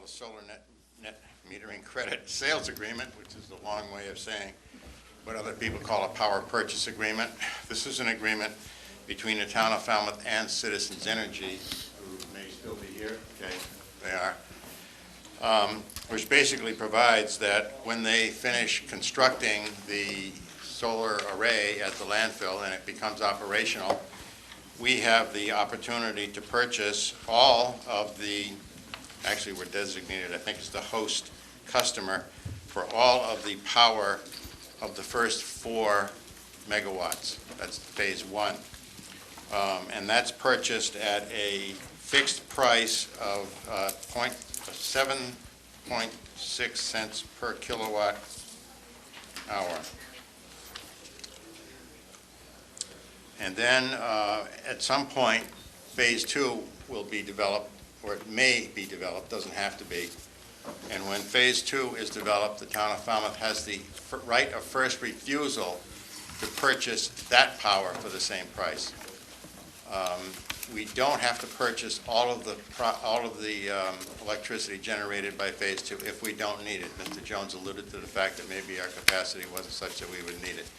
a solar net metering credit sales agreement, which is the long way of saying what other people call a power purchase agreement. This is an agreement between the town of Falmouth and Citizens Energy, who may still be here. Okay, they are. Which basically provides that when they finish constructing the solar array at the landfill and it becomes operational, we have the opportunity to purchase all of the, actually we're designated, I think it's the host customer, for all of the power of the first 4 megawatts. That's phase 1. And that's purchased at a fixed price of 7.6 cents per kilowatt hour. And then at some point, phase 2 will be developed, or it may be developed, doesn't have to be. And when phase 2 is developed, the town of Falmouth has the right of first refusal to purchase that power for the same price. We don't have to purchase all of the electricity generated by phase 2 if we don't need it. Mr. Jones alluded to the fact that maybe our capacity wasn't such that we would need it.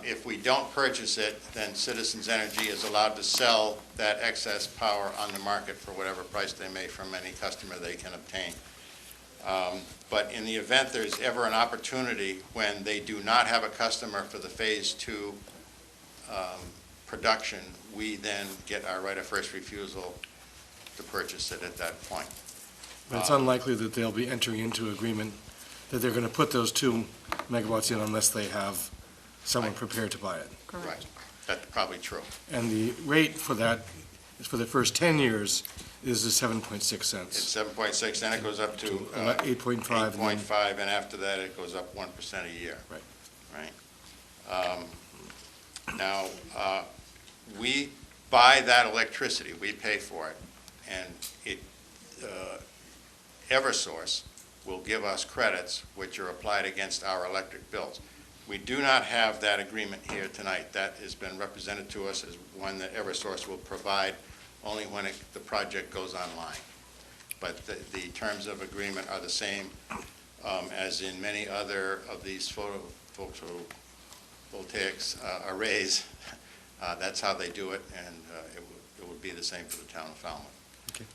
If we don't purchase it, then Citizens Energy is allowed to sell that excess power on the market for whatever price they may from any customer they can obtain. But in the event there's ever an opportunity when they do not have a customer for the phase 2 production, we then get our right of first refusal to purchase it at that point. But it's unlikely that they'll be entering into agreement that they're going to put those 2 megawatts in unless they have someone prepared to buy it. Correct. Right. That's probably true. And the rate for that is for the first 10 years is the 7.6 cents. It's 7.6, then it goes up to 8.5. 8.5, and after that it goes up 1% a year. Right. Right. Now, we buy that electricity, we pay for it, and Eversource will give us credits which are applied against our electric bills. We do not have that agreement here tonight. That has been represented to us as one that Eversource will provide only when the project goes online. But the terms of agreement are the same as in many other of these photovoltaics arrays. That's how they do it, and it would be the same for the town of Falmouth. Okay.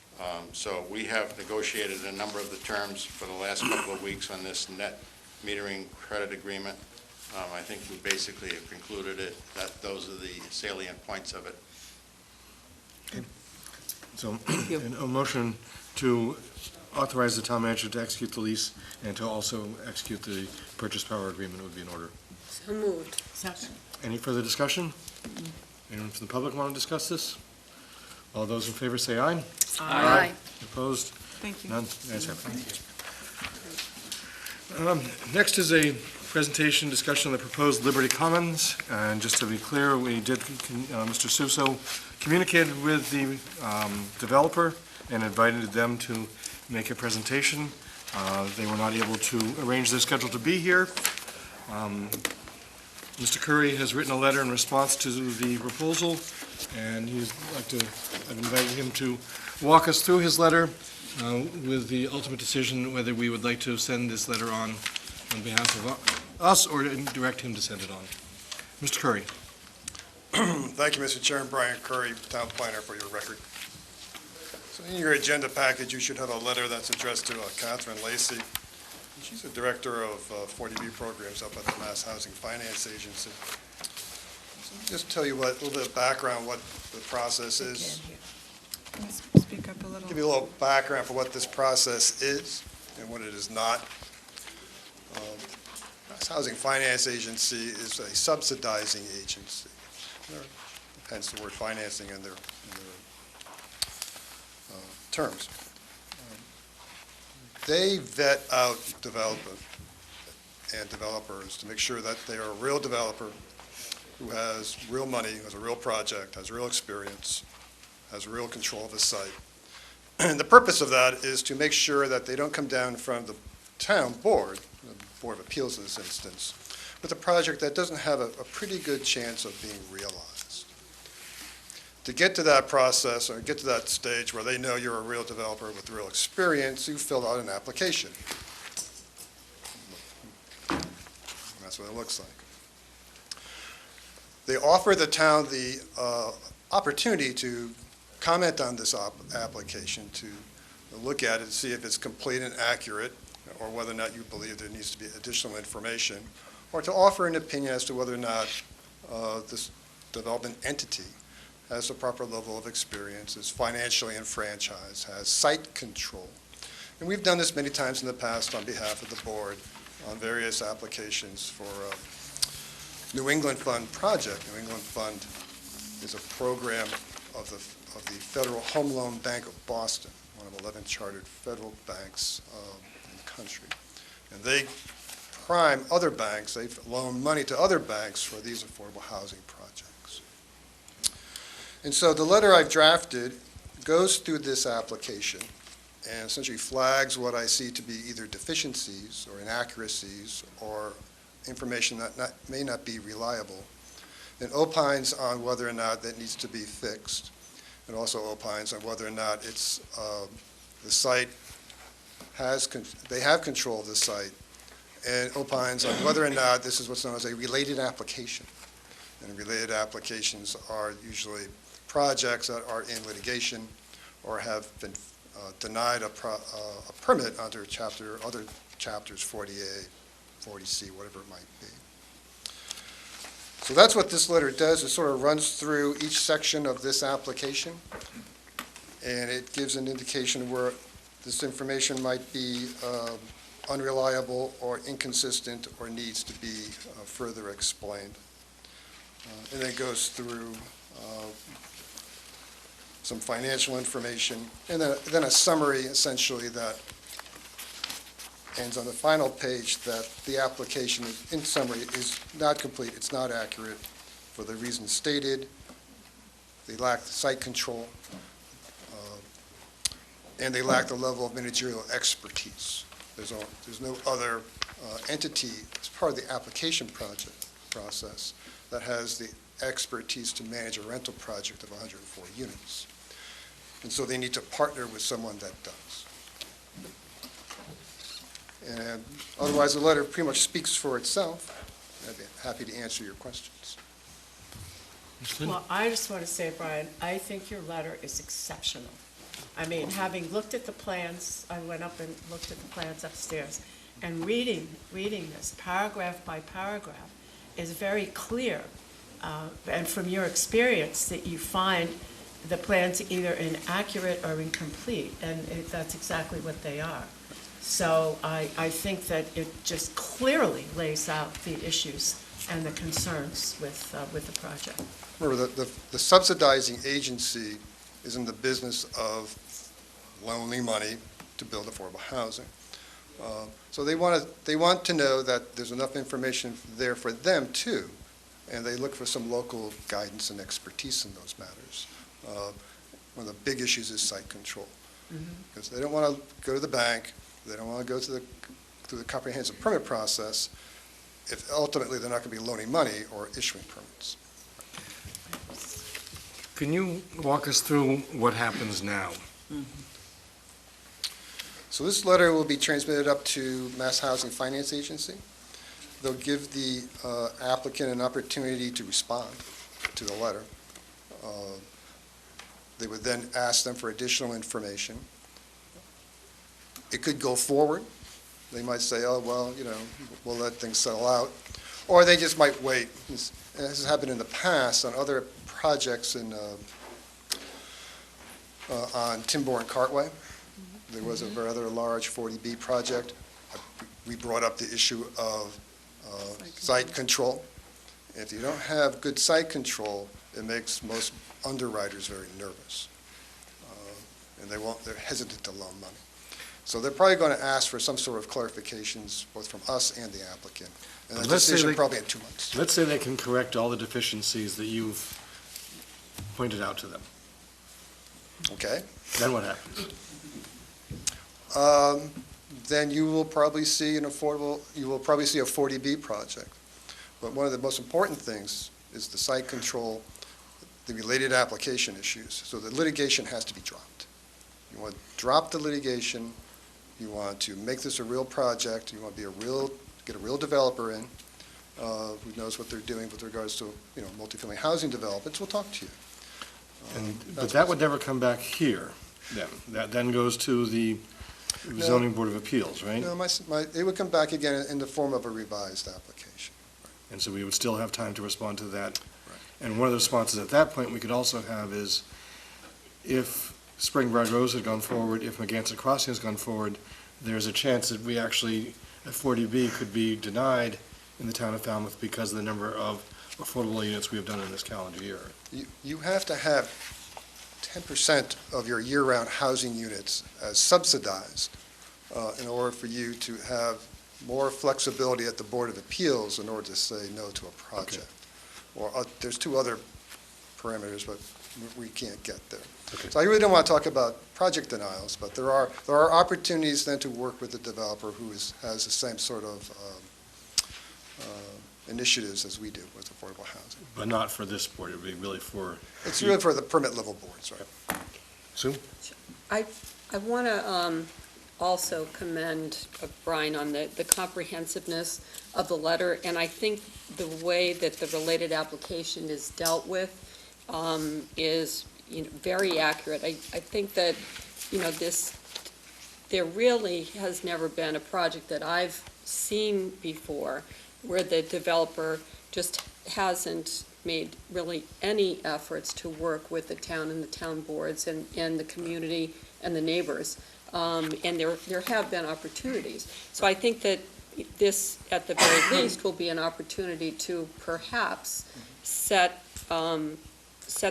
So we have negotiated a number of the terms for the last couple of weeks on this net metering credit agreement. I think we basically have concluded it, that those are the salient points of it. Okay. So a motion to authorize the town manager to execute the lease and to also execute the purchase power agreement would be in order. So moved. Second. Any further discussion? Anyone from the public want to discuss this? All those in favor say aye. Aye. Opposed? Thank you. None? Ayes have it. Next is a presentation, discussion of the proposed Liberty Commons. And just to be clear, we did, Mr. Suso communicated with the developer and invited them to make a presentation. They were not able to arrange their schedule to be here. Mr. Curry has written a letter in response to the proposal, and I've invited him to walk us through his letter with the ultimate decision whether we would like to send this letter on behalf of us or direct him to send it on. Mr. Curry. Thank you, Mr. Chairman. Brian Curry, Town Planner, for your record. So in your agenda package, you should have a letter that's addressed to Catherine Lacey. She's the director of 40B programs up at the Mass Housing Finance Agency. So just tell you a little bit of background, what the process is. Speak up a little. Give you a little background for what this process is and what it is not. Mass Housing Finance Agency is a subsidizing agency. Hence the word financing in their terms. They vet out developers to make sure that they are a real developer who has real money, has a real project, has real experience, has real control of the site. And the purpose of that is to make sure that they don't come down from the town board, the Board of Appeals in this instance, with a project that doesn't have a pretty good chance of being realized. To get to that process, or get to that stage where they know you're a real developer with real experience, you fill out an application. And that's what it looks like. They offer the town the opportunity to comment on this application, to look at it, see if it's complete and accurate, or whether or not you believe there needs to be additional information, or to offer an opinion as to whether or not this development entity has the proper level of experience, is financially enfranchised, has site control. And we've done this many times in the past on behalf of the board on various applications for New England Fund project. New England Fund is a program of the Federal Home Loan Bank of Boston, one of 11 chartered federal banks in the country. And they prime other banks, they loan money to other banks for these affordable housing projects. And so the letter I've drafted goes through this application and essentially flags what I see to be either deficiencies or inaccuracies or information that may not be reliable, and opines on whether or not that needs to be fixed, and also opines on whether or not it's the site they have control of the site, and opines on whether or not this is what's known as a related application. And related applications are usually projects that are in litigation or have been denied a permit under other chapters 40A, 40C, whatever it might be. So that's what this letter does. It sort of runs through each section of this application, and it gives an indication where this information might be unreliable or inconsistent or needs to be further explained. And then it goes through some financial information, and then a summary essentially that ends on the final page, that the application, in summary, is not complete, it's not accurate for the reasons stated. They lack site control, and they lack the level of managerial expertise. There's no other entity as part of the application process that has the expertise to manage a rental project of 104 units. And so they need to partner with someone that does. And otherwise, the letter pretty much speaks for itself. I'd be happy to answer your questions. Well, I just want to say, Brian, I think your letter is exceptional. I mean, having looked at the plans, I went up and looked at the plans upstairs, and reading this paragraph by paragraph is very clear. And from your experience, that you find the plans either inaccurate or incomplete, and that's exactly what they are. So I think that it just clearly lays out the issues and the concerns with the project. Remember, the subsidizing agency is in the business of loaning money to build affordable housing. So they want to know that there's enough information there for them too, and they look for some local guidance and expertise in those matters. One of the big issues is site control, because they don't want to go to the bank, they don't want to go through the comprehensive permit process if ultimately they're not going to be loaning money or issuing permits. Can you walk us through what happens now? So this letter will be transmitted up to Mass Housing Finance Agency. They'll give the applicant an opportunity to respond to the letter. They would then ask them for additional information. It could go forward. They might say, oh, well, we'll let things settle out. Or they just might wait. This has happened in the past on other projects on Timber and Cartway. There was a rather large 40B project. We brought up the issue of site control. If you don't have good site control, it makes most underwriters very nervous. And they're hesitant to loan money. So they're probably going to ask for some sort of clarifications, both from us and the applicant. And a decision probably in 2 months. Let's say they can correct all the deficiencies that you've pointed out to them. Okay. Then what happens? Then you will probably see a 40B project. But one of the most important things is the site control the related application issues. So the litigation has to be dropped. You want to drop the litigation, you want to make this a real project, you want to get a real developer in, who knows what they're doing with regards to, multifamily housing developments, we'll talk to you. But that would never come back here, then? That then goes to the zoning board of appeals, right? No, it would come back again in the form of a revised application. And so we would still have time to respond to that. And one of the responses at that point we could also have is, if Spring Bride Rose had gone forward, if Megantic Crossing has gone forward, there's a chance that we actually, a 40B could be denied in the town of Falmouth because of the number of affordable units we have done in this calendar year. You have to have 10% of your year-round housing units as subsidized in order for you to have more flexibility at the Board of Appeals in order to say no to a project. Or there's two other parameters, but we can't get there. Okay. So I really don't want to talk about project denials, but there are opportunities then to work with the developer who has the same sort of initiatives as we do with affordable housing. But not for this board, it would be really for... It's really for the permit level boards, right? Sue? I want to also commend Brian on the comprehensiveness of the letter, and I think the way that the related application is dealt with is very accurate. I think that, there really has never been a project that I've seen before where the developer just hasn't made really any efforts to work with the town and the town boards and the community and the neighbors. And there have been opportunities. So I think that this, at the very least, will be an opportunity to perhaps set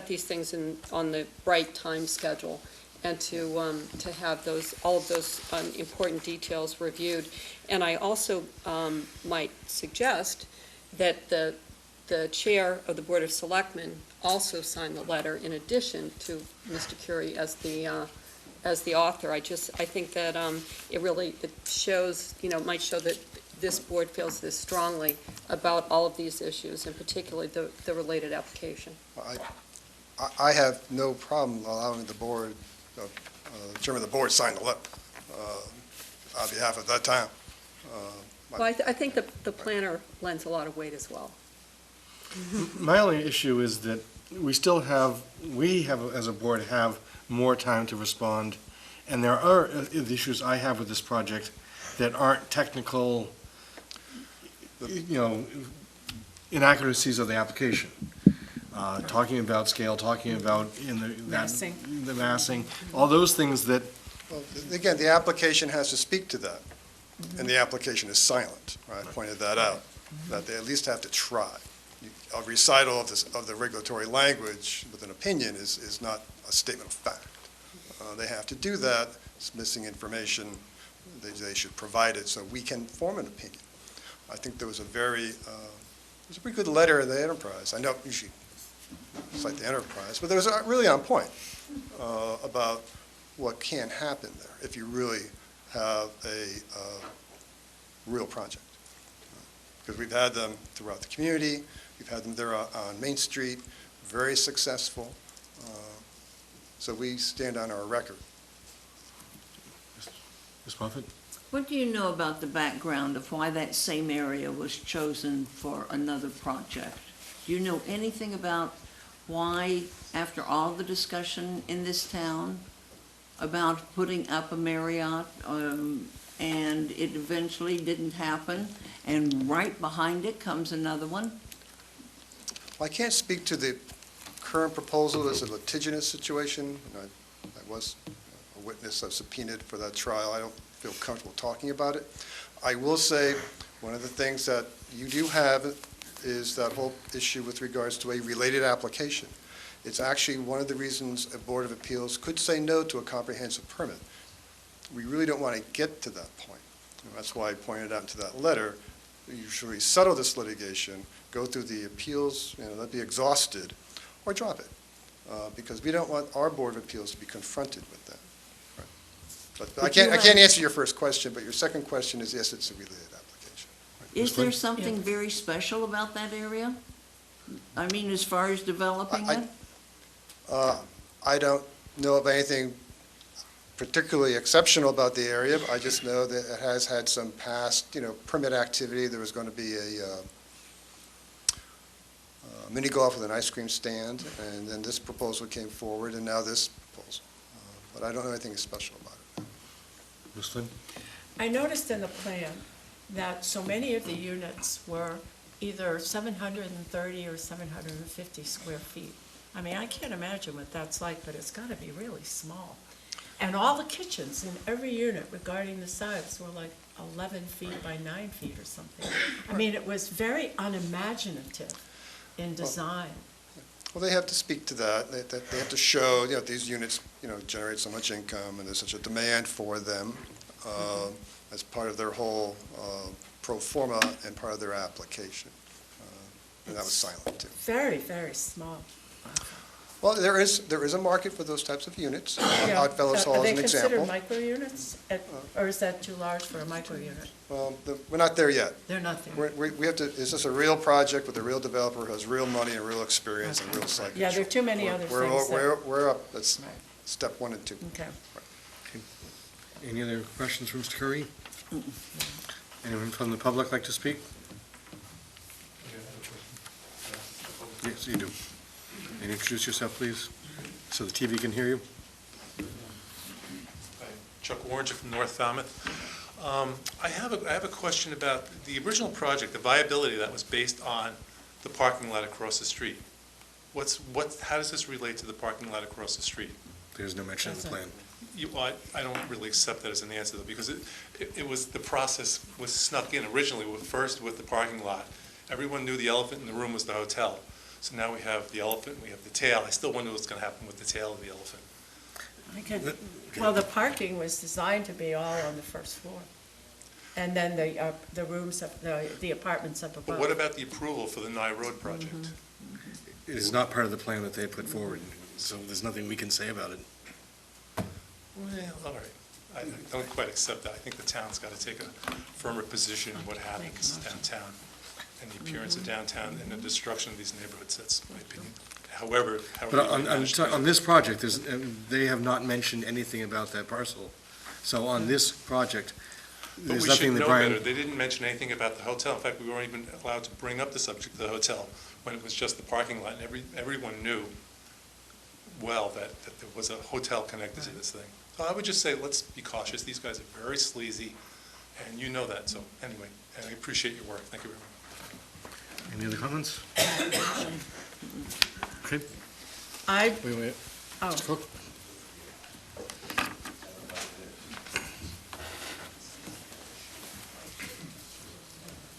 these things on the right time schedule and to have all of those important details reviewed. And I also might suggest that the chair of the Board of Selectmen also sign the letter in addition to Mr. Curie as the author. I think that it shows, might show that this board feels this strongly about all of these issues, and particularly the related application. I have no problem allowing the board, the chairman of the board sign the letter on behalf of that town. Well, I think the planner lends a lot of weight as well. My only issue is that we as a board, have more time to respond, and there are the issues I have with this project that aren't technical, inaccuracies of the application. Talking about scale, talking about the massing, all those things that... Well, again, the application has to speak to that, and the application is silent. Right? I pointed that out, that they at least have to try. A recital of the regulatory language with an opinion is not a statement of fact. They have to do that. It's missing information. They should provide it so we can form an opinion. I think there was a pretty good letter in the Enterprise. I know usually cite the Enterprise, but there was really on point about what can happen there if you really have a real project. Because we've had them throughout the community. We've had them there on Main Street, very successful. So we stand on our record. Ms. Buffett? What do you know about the background of why that same area was chosen for another project? Do you know anything about why, after all the discussion in this town about putting up a Marriott, and it eventually didn't happen, and right behind it comes another one? Well, I can't speak to the current proposal as a litigious situation. I was a witness, I was subpoenaed for that trial. I don't feel comfortable talking about it. I will say one of the things that you do have is that whole issue with regards to a related application. It's actually one of the reasons a Board of Appeals could say no to a comprehensive permit. We really don't want to get to that point. And that's why I pointed out to that letter, usually settle this litigation, go through the appeals, let be exhausted, or drop it. Because we don't want our Board of Appeals to be confronted with that. Right. But I can't answer your first question, but your second question is, yes, it's a related application. Is there something very special about that area? I mean, as far as developing it? I don't know of anything particularly exceptional about the area. I just know that it has had some past, permit activity. There was going to be a mini golf with an ice cream stand, and then this proposal came forward, and now this proposal. But I don't know anything special about it. Ms. Flynn? I noticed in the plan that so many of the units were either 730 or 750 square feet. I mean, I can't imagine what that's like, but it's gotta be really small. And all the kitchens in every unit regarding the size were like 11 feet by 9 feet or something. I mean, it was very unimaginative in design. Well, they have to speak to that. They have to show, these units, generate so much income, and there's such a demand for them as part of their whole pro forma and part of their application. And that was silent, too. Very, very small. Well, there is a market for those types of units. Yeah. Oddfellows Hall is an Are they example. considered micro units, or is that too large for a micro unit? Well, we're not there yet. They're not there. We have to, is this a real project with a real developer who has real money and real experience and real site Yeah, there are control? too many other We're- things there. We're up, that's Right. step 1 and 2. Okay. Any other questions for Mr. Curry? Anyone from the public like to speak? Yes, you do. And introduce yourself, please, so the TV can hear you. Chuck Warringer from North Falmouth. I have a question about the original project, the viability that was based on the parking lot across the street. How does this relate to the parking lot across the street? There's no mention in the plan. I don't really accept that as an answer, though, because it was, the process was snuck in originally first with the parking lot. Everyone knew the elephant in the room was the hotel. So now we have the elephant, we have the tail. I still wonder what's going to happen with the tail of the elephant. Well, the parking was designed to be all on the first floor. And then the rooms, the apartments up above. But what about the approval for the Nye Road project? It is not part of the plan that they put forward, so there's nothing we can say about it. Well, all right. I don't quite accept that. I think the town's got to take a firmer position in what happens downtown and the appearance of downtown and the destruction of these neighborhoods. That's my opinion. However. But on this project, they have not mentioned anything about that parcel. So on this project, But there's we should nothing that know Brian... better. They didn't mention anything about the hotel. In fact, we weren't even allowed to bring up the subject of the hotel when it was just the parking lot. And everyone knew well that there was a hotel connected to this thing. So I would just say, let's be cautious. These guys are very sleazy, and you know that. So anyway, and I appreciate your work. Thank you very much. Any other comments? Okay, wait. Oh. Mr. Cook?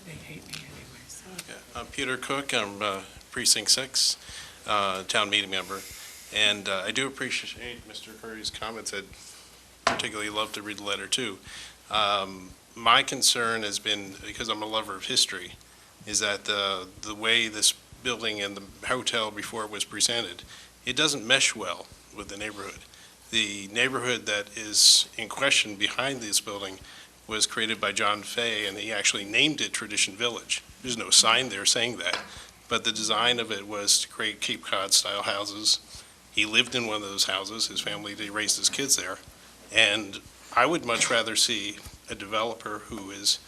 They hate me anyways. I'm Peter Cook, I'm Precinct 6, town meeting member, and I do appreciate Mr. Curry's comments. I'd particularly love to read the letter, too. My concern has been, because I'm a lover of history, is that the way this building and the hotel before it was presented, it doesn't mesh well with the neighborhood. The neighborhood that is in question behind this building was created by John Fay, and he actually named it Tradition Village. There's no sign there saying that, but the design of it was to create Cape Cod-style houses. He lived in one of those houses, his family, they raised his kids there, and I would much rather see a developer who is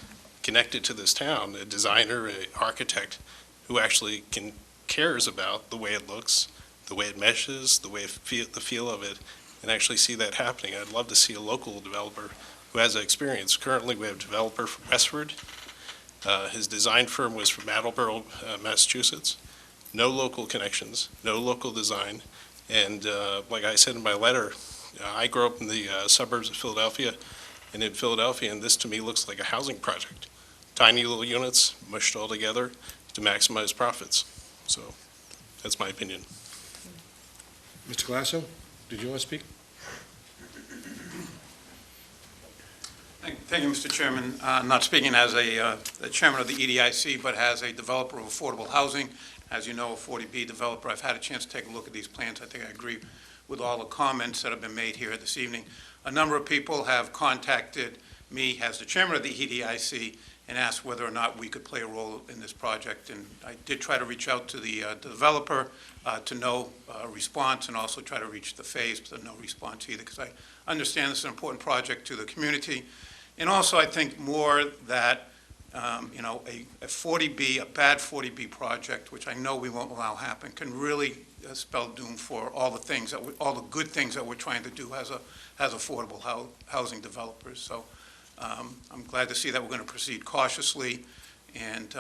connected to this town, a designer, an architect, who actually cares about the way it looks, the way it meshes, the feel of it, and actually see that happening. I'd love to see a local developer who has experience. Currently, we have a developer from Westford. His design firm was from Attleboro, Massachusetts. No local connections, no local design. And like I said in my letter, I grew up in the suburbs of Philadelphia, and in Philadelphia, and this to me looks like a housing project. Tiny little units mushed all together to maximize profits. So that's my opinion. Mr. Glasso, did you want to speak? Thank you, Mr. Chairman. Not speaking as the chairman of the EDIC, but as a developer of affordable housing. As you know, a 40B developer. I've had a chance to take a look at these plans. I think I agree with all the comments that have been made here this evening. A number of people have contacted me as the chairman of the EDIC and asked whether or not we could play a role in this project. And I did try to reach out to the developer to no response, and also try to reach the phase to no response either, because I understand this is an important project to the community. And also, I think more that, you know, a 40B, a bad 40B project, which I know we won't allow happen, can really spell doom for all the things that all the good things that we're trying to do as affordable housing developers. So I'm glad to see that we're going to proceed cautiously, and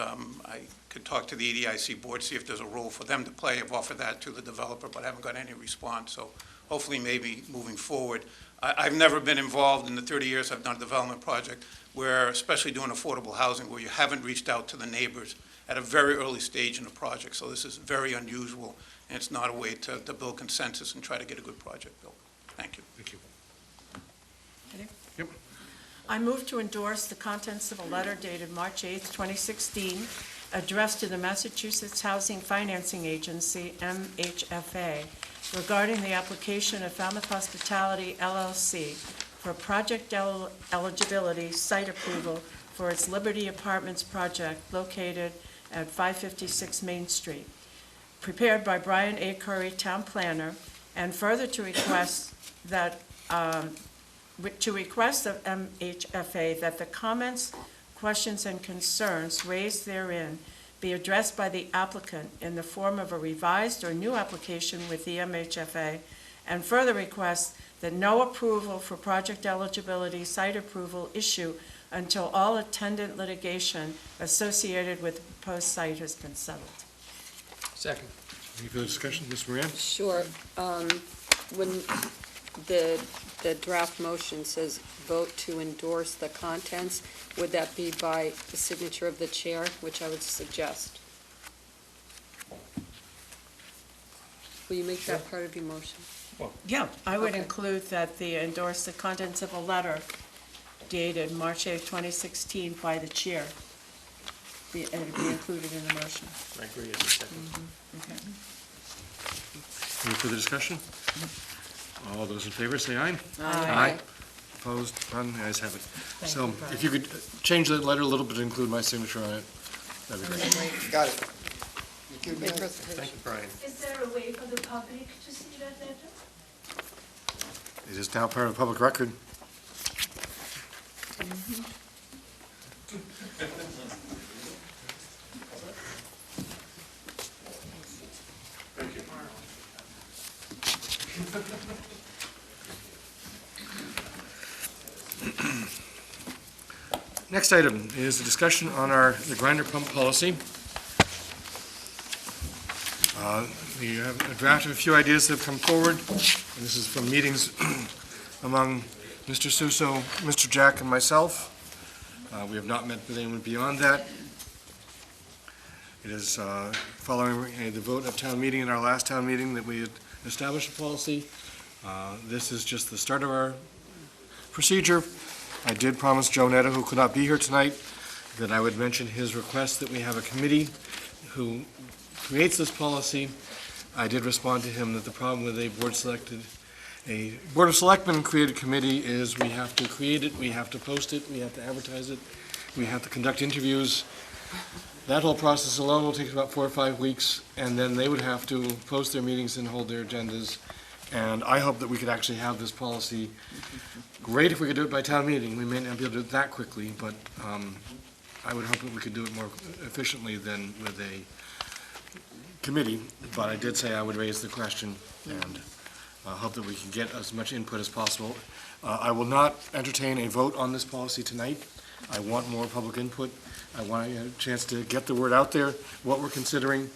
I could talk to the EDIC board, see if there's a role for them to play. I've offered that to the developer, but I haven't got any response. So hopefully, maybe moving forward. I've never been involved in the 30 years I've done a development project where, especially doing affordable housing, where you haven't reached out to the neighbors at a very early stage in the project. So this is very unusual, and it's not a way to build consensus and try to get a good project built. Thank you. Thank you. I move to endorse the contents of a letter dated March 8th, 2016, addressed to the Massachusetts Housing Financing Agency, MHFA, regarding the application of Falmouth Hospitality LLC for project eligibility site approval for its Liberty Apartments project located at 556 Main Street, prepared by Brian A. Curry, Town Planner, and further to request that of MHFA that the comments, questions, and concerns raised therein be addressed by the applicant in the form of a revised or new application with the MHFA, and further request that no approval for project eligibility site approval issue until all attendant litigation associated with the proposed site has been settled. Second. Any further discussion? Ms. Moran? Sure. When the draft motion says vote to endorse the contents, would that be by the signature of the chair, which I would suggest? Will you make that part of your motion? Yeah, I would Okay. include that the endorse the contents of a letter dated March 8th, 2016 by the chair, be included in the motion. I agree. As a second. Okay. Any further discussion? All those in favor, say aye. Aye. Opposed? None? The ayes have it. Thank So you, Brian. if you could change that letter a little bit to include my signature on it, that'd be great. Got it. Thank you, Make guys. presentation. Thank you, Brian. Is there a way for the public to see that letter? It is now part of the public record. Next item is a discussion on the grinder pump policy. We have a draft of a few ideas that have come forward, and this is from meetings among Mr. Suso, Mr. Jack, and myself. We have not met with anyone beyond that. It is following the vote of town meeting in our last town meeting that we had established a policy. This is just the start of our procedure. I did promise Joe Netta, who could not be here tonight, that I would mention his request that we have a committee who creates this policy. I did respond to him that the problem with a Board of Selectmen created committee is we have to create it, we have to post it, we have to advertise it, we have to conduct interviews. That whole process alone will take about 4 or 5 weeks, and then they would have to post their meetings and hold their agendas. And I hope that we could actually have this policy. Great if we could do it by town meeting. We may not be able to do it that quickly, but I would hope that we could do it more efficiently than with a committee. But I did say I would raise the question and hope that we can get as much input as possible. I will not entertain a vote on this policy tonight. I want more public input. I want a chance to get the word out there, what we're considering,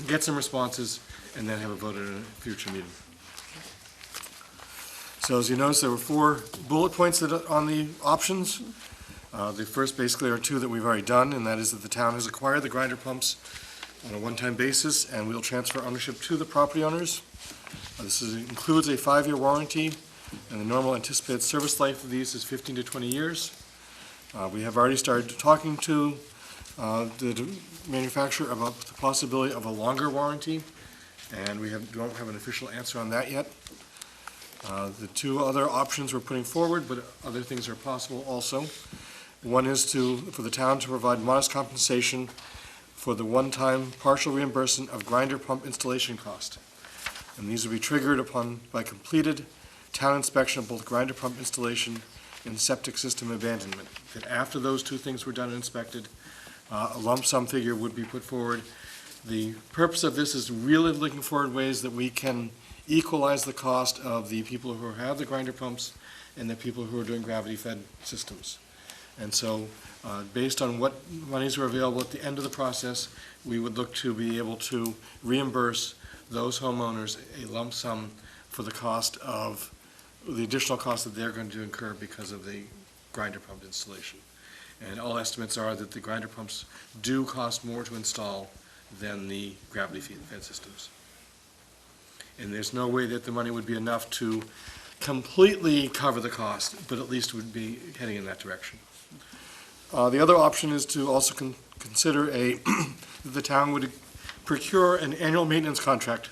get some responses, and then have a vote at a future meeting. So as you notice, there were 4 bullet points that are on the options. The first basically are 2 that we've already done, and that is that the town has acquired the grinder pumps on a one-time basis, and we'll transfer ownership to the property owners. This includes a 5-year warranty, and the normal anticipated service life of these is 15 to 20 years. We have already started talking to the manufacturer about the possibility of a longer warranty, and we don't have an official answer on that yet. The 2 other options we're putting forward, but other things are possible also. One is for the town to provide modest compensation for the one-time partial reimbursement of grinder pump installation cost. And these will be triggered by completed town inspection of both grinder pump installation and septic system abandonment. That after those two things were done and inspected, a lump sum figure would be put forward. The purpose of this is really looking for ways that we can equalize the cost of the people who have the grinder pumps and the people who are doing gravity-fed systems. And so, based on what monies are available at the end of the process, we would look to be able to reimburse those homeowners a lump sum for the cost of, the additional cost that they're going to incur because of the grinder pump installation. And all estimates are that the grinder pumps do cost more to install than the gravity-fed systems. And there's no way that the money would be enough to completely cover the cost, but at least would be heading in that direction. The other option is to also consider that the town would procure an annual maintenance contract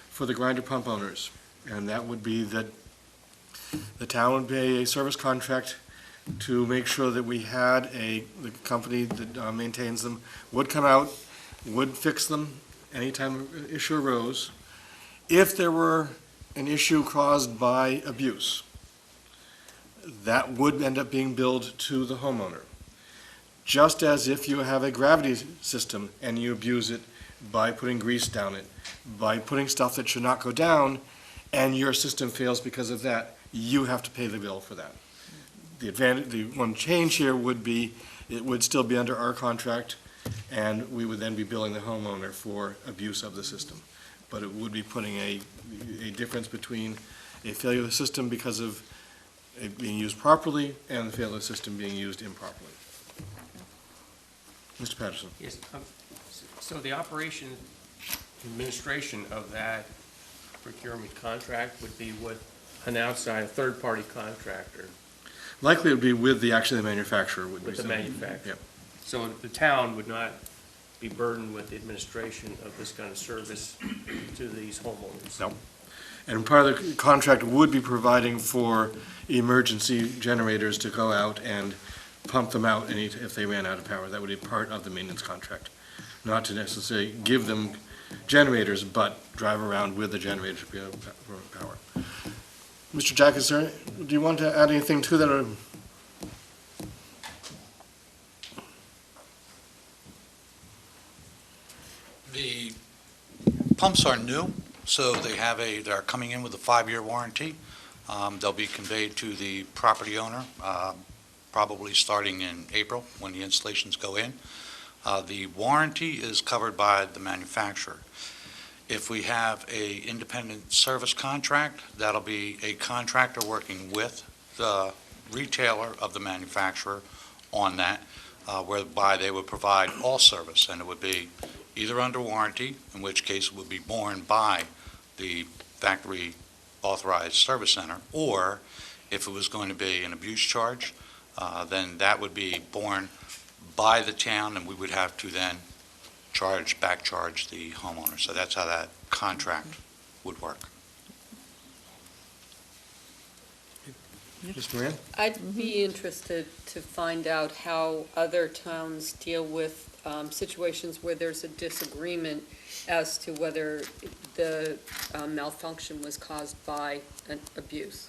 for the grinder pump owners. And that would be that the town would pay a service contract to make sure that we had the company that maintains them would come out, would fix them anytime an issue arose. If there were an issue caused by abuse, that would end up being billed to the homeowner. Just as if you have a gravity system and you abuse it by putting grease down it, by putting stuff that should not go down, and your system fails because of that, you have to pay the bill for that. The one change here would be, it would still be under our contract, and we would then be billing the homeowner for abuse of the system. But it would be putting a difference between a failure of the system because of it being used properly and the failure of the system being used improperly. Mr. Patterson. Yes, so the operation administration of that procurement contract would be with an outside third-party contractor, Likely it would be with the manufacturer. Would be with the manufacturer. Yep. So the town would not be burdened with the administration of this kind of service to these homeowners. No. And part of the contract would be providing for emergency generators to go out and pump them out if they ran out of power. That would be part of the maintenance contract. Not to necessarily give them generators, but drive around with the generators to be able to power. Mr. Jack, do you want to add anything to that? Or? The pumps are new, so they're coming in with a 5-year warranty. They'll be conveyed to the property owner, probably starting in April when the installations go in. The warranty is covered by the manufacturer. If we have a independent service contract, that'll be a contractor working with the retailer of the manufacturer on that, whereby they would provide all service, and it would be either under warranty, in which case it would be borne by the factory authorized service center, or if it was going to be an abuse charge, then that would be borne by the town, and we would have to then back charge the homeowner. So that's how that contract would work. Ms. Moran? I'd be interested to find out how other towns deal with situations where there's a disagreement as to whether the malfunction was caused by an abuse.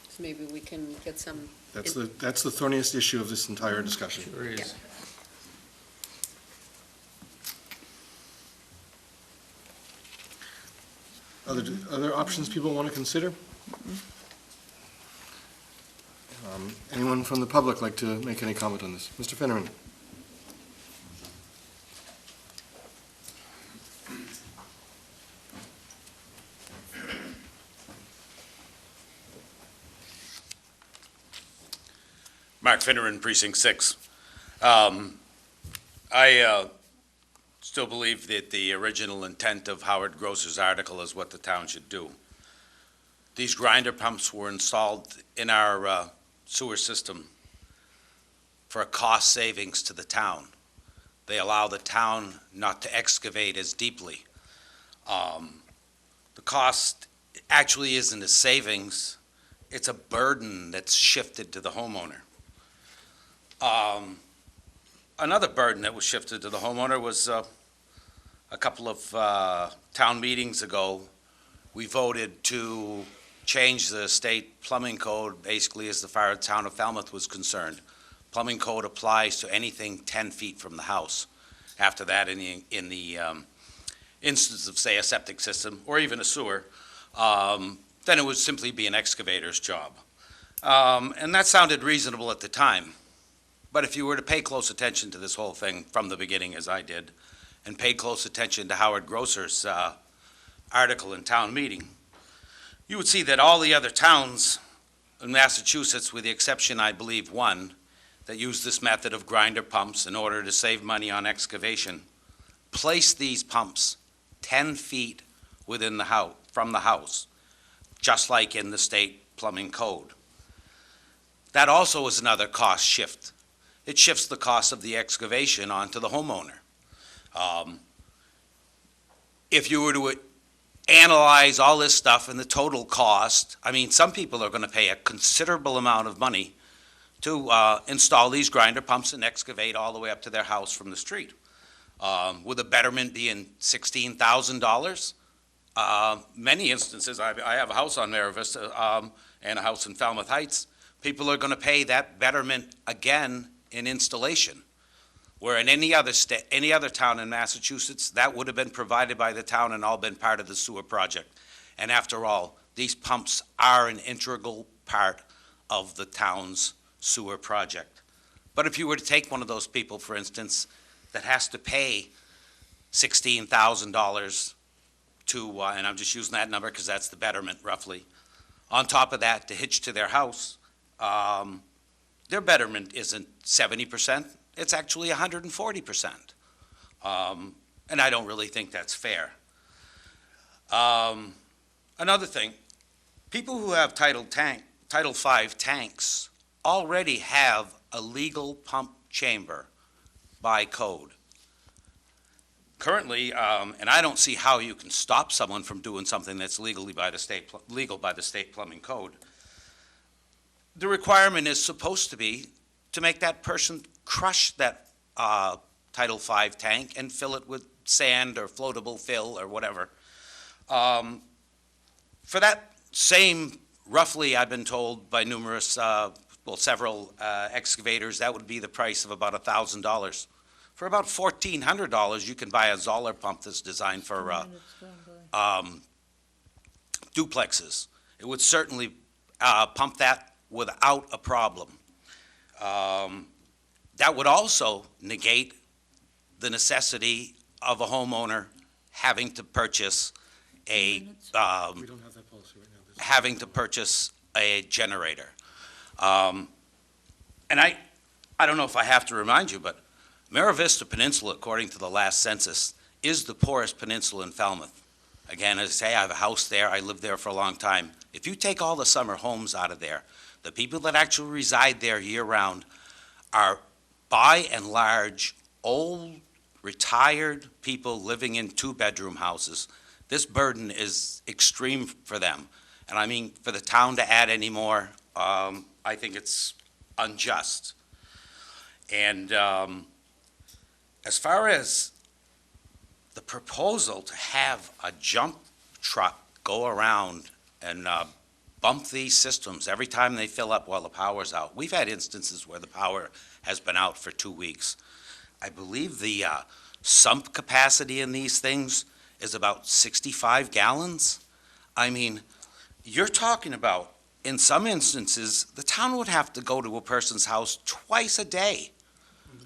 So maybe we can get some. That's the thorniest issue of this entire discussion. Sure is. Yeah. Other options people want to consider? Anyone from the public like to make any comment on this? Mr. Finneran? Mark Finneran, Precinct 6. I still believe that the original intent of Howard Gross's article is what the town should do. These grinder pumps were installed in our sewer system for a cost savings to the town. They allow the town not to excavate as deeply. The cost actually isn't a savings, it's a burden that's shifted to the homeowner. Another burden that was shifted to the homeowner was a couple of town meetings ago, we voted to change the state plumbing code, basically as far as the town of Falmouth was concerned. Plumbing code applies to anything 10 feet from the house. After that, in the instance of, say, a septic system or even a sewer, then it would simply be an excavator's job. And that sounded reasonable at the time. But if you were to pay close attention to this whole thing from the beginning, as I did, and pay close attention to Howard Grosser's article in town meeting, you would see that all the other towns in Massachusetts, with the exception, I believe, one, that use this method of grinder pumps in order to save money on excavation, place these pumps 10 feet within the house, from the house, just like in the state plumbing code. That also is another cost shift. It shifts the cost of the excavation onto the homeowner. If you were to analyze all this stuff and the total cost, I mean, some people are going to pay a considerable amount of money to install these grinder pumps and excavate all the way up to their house from the street. With a betterment being $16,000. Many instances, I have a house on Mara Vista and a house in Falmouth Heights. People are going to pay that betterment again in installation. Where in any other town in Massachusetts, that would have been provided by the town and all been part of the sewer project. And after all, these pumps are an integral part of the town's sewer project. But if you were to take one of those people, for instance, that has to pay $16,000 to, and I'm just using that number because that's the betterment roughly, on top of that to hitch to their house, their betterment isn't 70%, it's actually 140%. And I don't really think that's fair. Another thing, people who have Title V tanks already have a legal pump chamber by code. Currently, and I don't see how you can stop someone from doing something that's legal by the state plumbing code. The requirement is supposed to be to make that person crush that Title V tank and fill it with sand or floatable fill or whatever. For that same, roughly, I've been told by numerous, several excavators, that would be the price of about $1,000. For about $1,400, you can buy a Zoller pump that's designed for duplexes. It would certainly pump that without a problem. That would also negate the necessity of a homeowner having to purchase a We don't have that policy right now. having to purchase a generator. And I don't know if I have to remind you, but Mara Vista Peninsula, according to the last census, is the poorest peninsula in Falmouth. Again, as I say, I have a house there. I lived there for a long time. If you take all the summer homes out of there, the people that actually reside there year-round are, by and large, old, retired people living in two-bedroom houses. This burden is extreme for them. And I mean, for the town to add any more, I think it's unjust. And as far as the proposal to have a jump truck go around and bump these systems every time they fill up while the power's out. We've had instances where the power has been out for 2 weeks. I believe the sump capacity in these things is about 65 gallons. I mean, you're talking about, in some instances, the town would have to go to a person's house twice a day.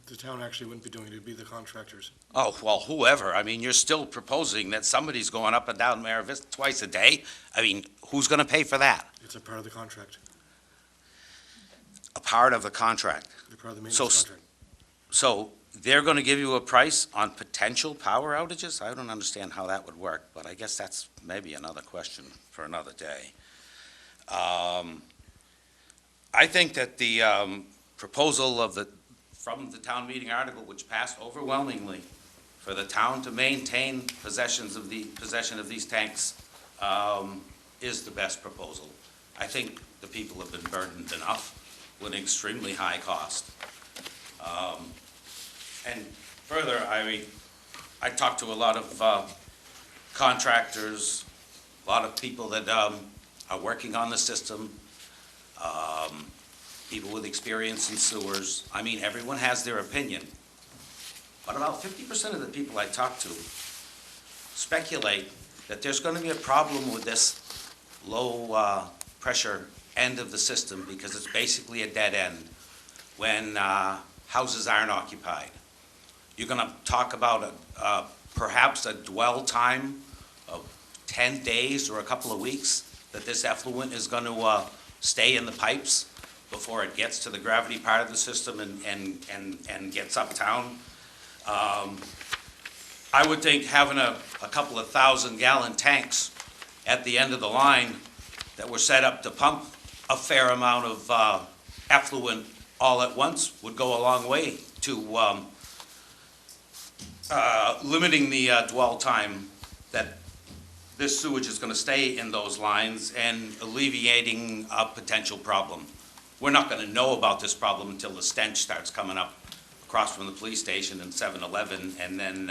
The town actually wouldn't be doing it, it'd be the contractors. Oh, well, whoever. I mean, you're still proposing that somebody's going up and down Mara Vista twice a day. I mean, who's going to pay for that? It's a part of the contract. A part of the contract. They're part of the maintenance contract. So they're going to give you a price on potential power outages? I don't understand how that would work, but I guess that's maybe another question for another day. I think that the proposal from the town meeting article, which passed overwhelmingly, for the town to maintain possession of these tanks is the best proposal. I think the people have been burdened enough with an extremely high cost. And further, I talked to a lot of contractors, a lot of people that are working on the system, people with experience in sewers. I mean, everyone has their opinion. But about 50% of the people I talk to speculate that there's going to be a problem with this low pressure end of the system because it's basically a dead end when houses aren't occupied. You're going to talk about perhaps a dwell time of 10 days or a couple of weeks that this effluent is going to stay in the pipes before it gets to the gravity part of the system and gets uptown. I would think having a couple of 1,000-gallon tanks at the end of the line that were set up to pump a fair amount of effluent all at once would go a long way to limiting the dwell time that this sewage is going to stay in those lines and alleviating a potential problem. We're not going to know about this problem until the stench starts coming up across from the police station and 7-Eleven, and then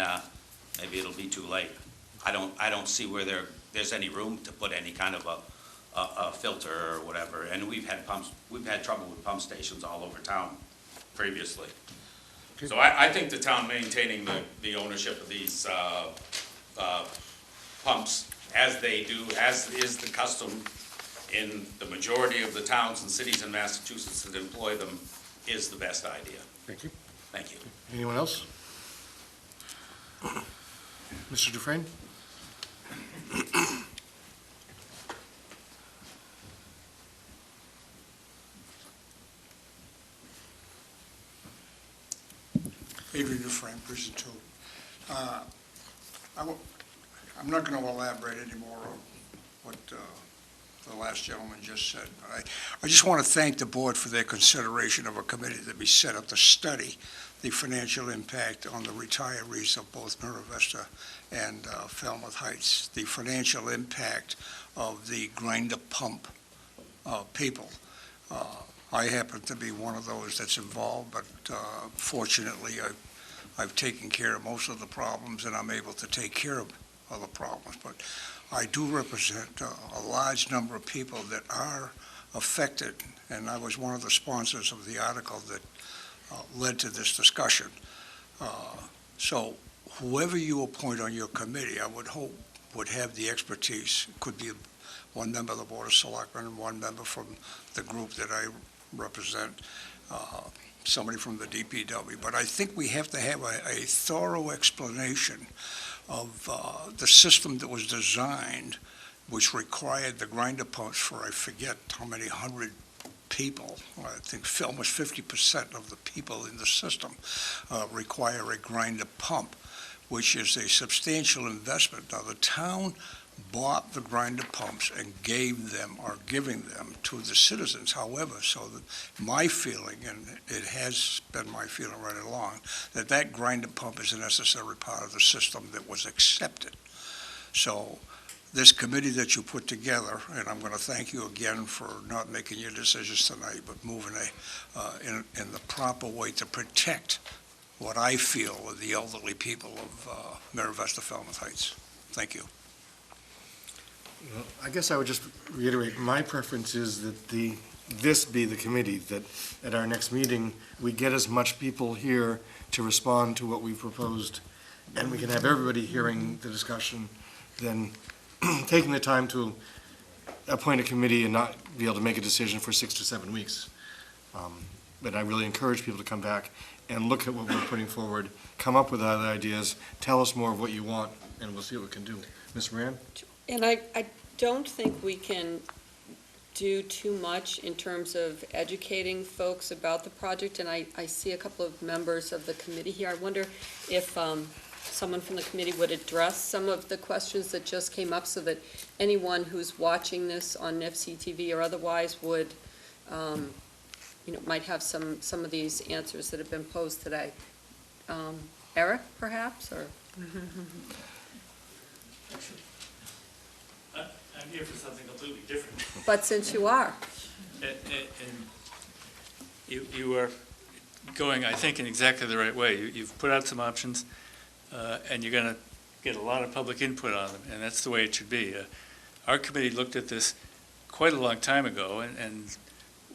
maybe it'll be too late. I don't see where there's any room to put any kind of a filter or whatever. And we've had trouble with pump stations all over town previously. So I think the town maintaining the ownership of these pumps as they do, as is the custom in the majority of the towns and cities in Massachusetts that employ them, is the best idea. Thank you. Thank you. Anyone else? Mr. Dufresne? Adrian Dufresne, Precinct 2. I'm not going to elaborate anymore on what the last gentleman just said. I just want to thank the board for their consideration of a committee that we set up to study the financial impact on the retirees of both Mira Vista and Falmouth Heights, the financial impact of the grinder pump people. I happen to be one of those that's involved, but fortunately, I've taken care of most of the problems, and I'm able to take care of other problems. But I do represent a large number of people that are affected, and I was one of the sponsors of the article that led to this discussion. So whoever you appoint on your committee, I would hope would have the expertise. It could be one member of the Board of Selectmen and one member from the group that I represent, somebody from the DPW. But I think we have to have a thorough explanation of the system that was designed, which required the grinder pumps for, I forget how many hundred people. I think almost 50% of the people in the system require a grinder pump, which is a substantial investment. Now, the town bought the grinder pumps and gave them, or giving them, to the citizens. However, so that my feeling, and it has been my feeling right along, that grinder pump is a necessary part of the system that was accepted. So this committee that you put together, and I'm going to thank you again for not making your decisions tonight, but moving in the proper way to protect what I feel are the elderly people of Mira Vista, Falmouth Heights. Thank you. Well, I guess I would just reiterate, my preference is that this be the committee, that at our next meeting, we get as much people here to respond to what we've proposed, and we can have everybody hearing the discussion, than taking the time to appoint a committee and not be able to make a decision for 6 to 7 weeks. But I really encourage people to come back and look at what we're putting forward, come up with other ideas, tell us more of what you want, and we'll see what we can do. Ms. Moran? And I don't think we can do too much in terms of educating folks about the project, and I see a couple of members of the committee here. I wonder if someone from the committee would address some of the questions that just came up so that anyone who's watching this on NIFC TV or otherwise would, might have some of these answers that have been posed today. Eric, perhaps, or? I'm here for something completely different. But since you are. And you were going, I think, in exactly the right way. You've put out some options, and you're going to get a lot of public input on them, and that's the way it should be. Our committee looked at this quite a long time ago, and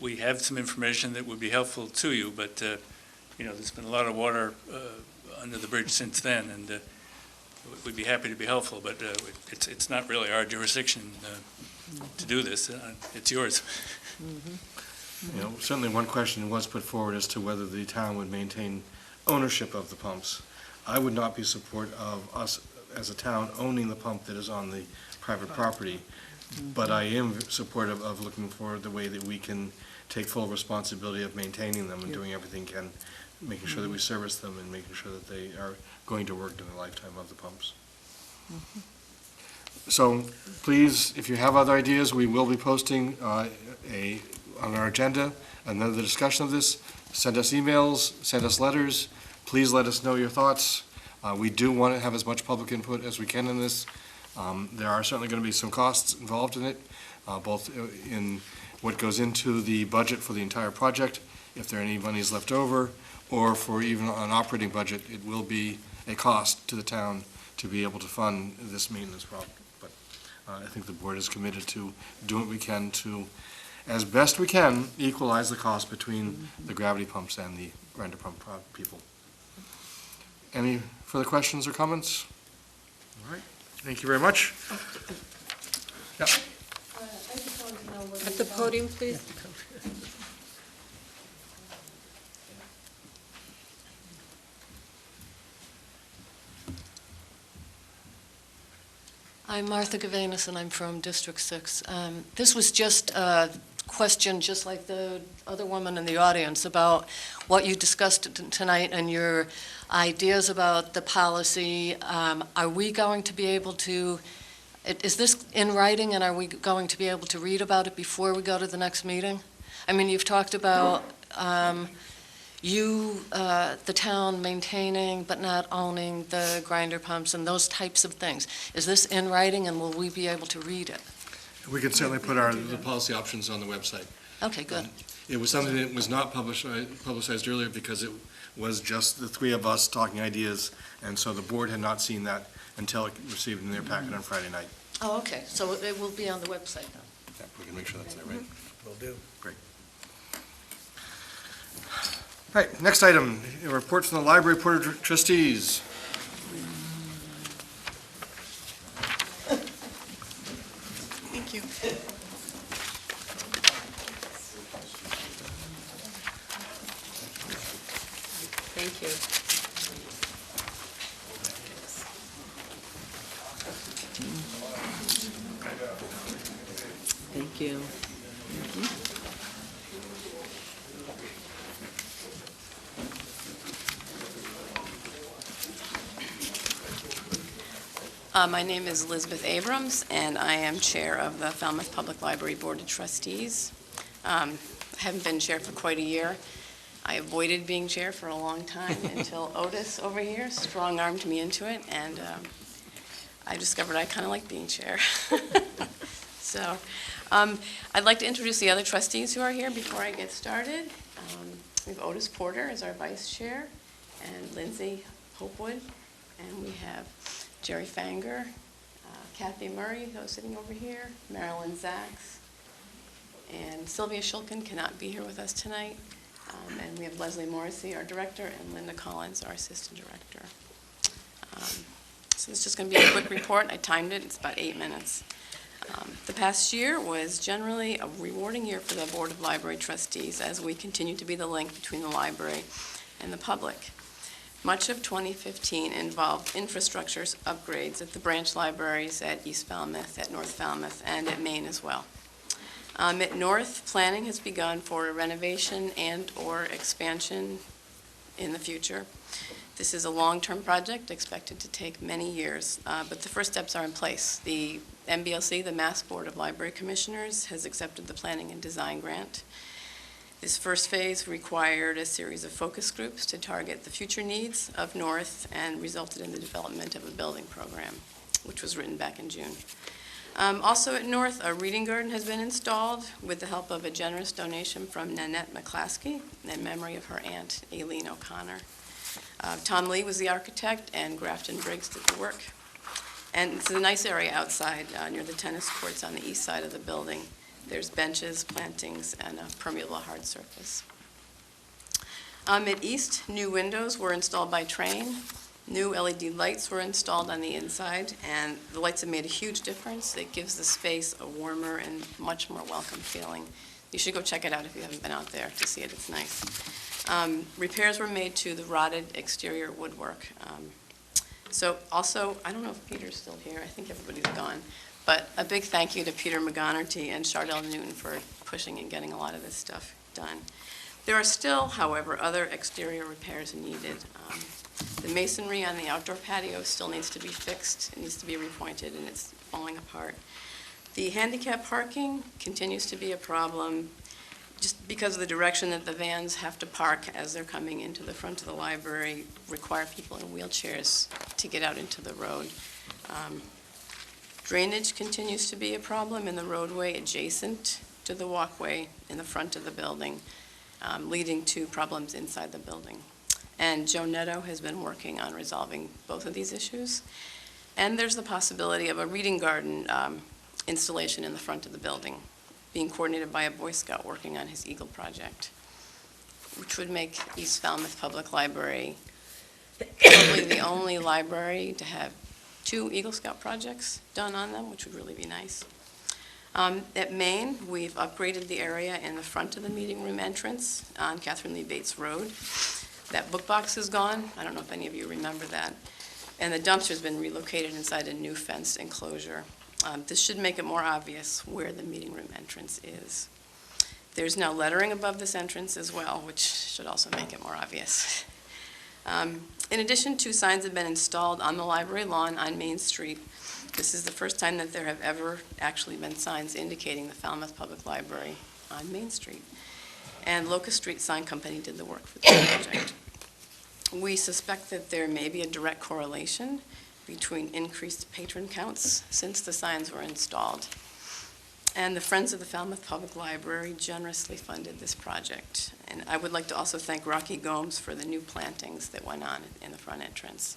we have some information that would be helpful to you, but, there's been a lot of water under the bridge since then, and we'd be happy to be helpful, but it's not really our jurisdiction to do this. It's yours. Certainly one question was put forward as to whether the town would maintain ownership of the pumps. I would not be support of us as a town owning the pump that is on the private property, but I am supportive of looking for the way that we can take full responsibility of maintaining them and doing everything can, making sure that we service them and making sure that they are going to work during the lifetime of the pumps. So please, if you have other ideas, we will be posting on our agenda another discussion of this. Send us emails, send us letters. Please let us know your thoughts. We do want to have as much public input as we can in this. There are certainly going to be some costs involved in it, both in what goes into the budget for the entire project, if there are any monies left over, or for even an operating budget, it will be a cost to the town to be able to fund this maintenance problem. But I think the board is committed to do what we can to, as best we can, equalize the cost between the gravity pumps and the grinder pump people. Any further questions or comments? All right, thank you very much. Yeah. At the podium, please. I'm Martha Gavanis, and I'm from District 6. This was just a question, just like the other woman in the audience, about what you discussed tonight and your ideas about the policy. Are we going to be able to, is this in writing, and are we going to be able to read about it before we go to the next meeting? I mean, you've talked about the town maintaining but not owning the grinder pumps and those types of things. Is this in writing, and will we be able to read it? We can certainly put the policy options on the website. Okay, good. It was something that was not publicized earlier because it was just the three of us talking ideas, and so the board had not seen that until it received it in their packet on Friday night. Oh, okay, so it will be on the website then? Yeah, we can make sure that's there, right? Will do. Great. All right, next item, a report from the Library Board of Trustees. Thank you. Thank you. Thank you. My name is Elizabeth Abrams, and I am Chair of the Falmouth Public Library Board of Trustees. I haven't been Chair for quite a year. I avoided being Chair for a long time until Otis over here strong-armed me into it, and I discovered I kind of like being Chair. So I'd like to introduce the other trustees who are here before I get started. We have Otis Porter as our Vice Chair, and Lindsay Hopewood, and we have Jerry Fanger, Kathy Murray, who's sitting over here, Marilyn Zaks, and Sylvia Shulkin cannot be here with us tonight. And we have Leslie Morrissey, our director, and Linda Collins, our assistant director. So it's just going to be a quick report. I timed it. It's about 8 minutes. The past year was generally a rewarding year for the Board of Library Trustees as we continue to be the link between the library and the public. Much of 2015 involved infrastructure upgrades at the branch libraries at East Falmouth, at North Falmouth, and at Maine as well. At North, planning has begun for a renovation and/or expansion in the future. This is a long-term project expected to take many years, but the first steps are in place. The MBLC, the Mass Board of Library Commissioners, has accepted the planning and design grant. This first phase required a series of focus groups to target the future needs of North and resulted in the development of a building program, which was written back in June. Also at North, a reading garden has been installed with the help of a generous donation from Nanette McClaskey in memory of her aunt, Aileen O'Connor. Tom Lee was the architect, and Grafton Briggs did the work. And it's a nice area outside near the tennis courts on the east side of the building. There's benches, plantings, and a permeable hard surface. At East, new windows were installed by Train. New LED lights were installed on the inside, and the lights have made a huge difference. It gives the space a warmer and much more welcome feeling. You should go check it out if you haven't been out there to see it. It's nice. Repairs were made to the rotted exterior woodwork. So also, I don't know if Peter's still here. I think everybody's gone. But a big thank you to Peter McGonerty and Chardell Newton for pushing and getting a lot of this stuff done. There are still, however, other exterior repairs needed. The masonry on the outdoor patio still needs to be fixed. It needs to be repointed, and it's falling apart. The handicap parking continues to be a problem just because of the direction that the vans have to park as they're coming into the front of the library, require people in wheelchairs to get out into the road. Drainage continues to be a problem in the roadway adjacent to the walkway in the front of the building, leading to problems inside the building. And Joe Netto has been working on resolving both of these issues. And there's the possibility of a reading garden installation in the front of the building, being coordinated by a Boy Scout working on his Eagle project, which would make East Falmouth Public Library probably the only library to have 2 Eagle Scout projects done on them, which would really be nice. At Main, we've upgraded the area in the front of the meeting room entrance on Catherine Lee Bates Road. That book box is gone. I don't know if any of you remember that. And the dumpster's been relocated inside a new fenced enclosure. This should make it more obvious where the meeting room entrance is. There's now lettering above this entrance as well, which should also make it more obvious. In addition, 2 signs have been installed on the library lawn on Main Street. This is the first time that there have ever actually been signs indicating the Falmouth Public Library on Main Street. And Locust Street Sign Company did the work for this project. We suspect that there may be a direct correlation between increased patron counts since the signs were installed. And the Friends of the Falmouth Public Library generously funded this project. And I would like to also thank Rocky Gomes for the new plantings that went on in the front entrance.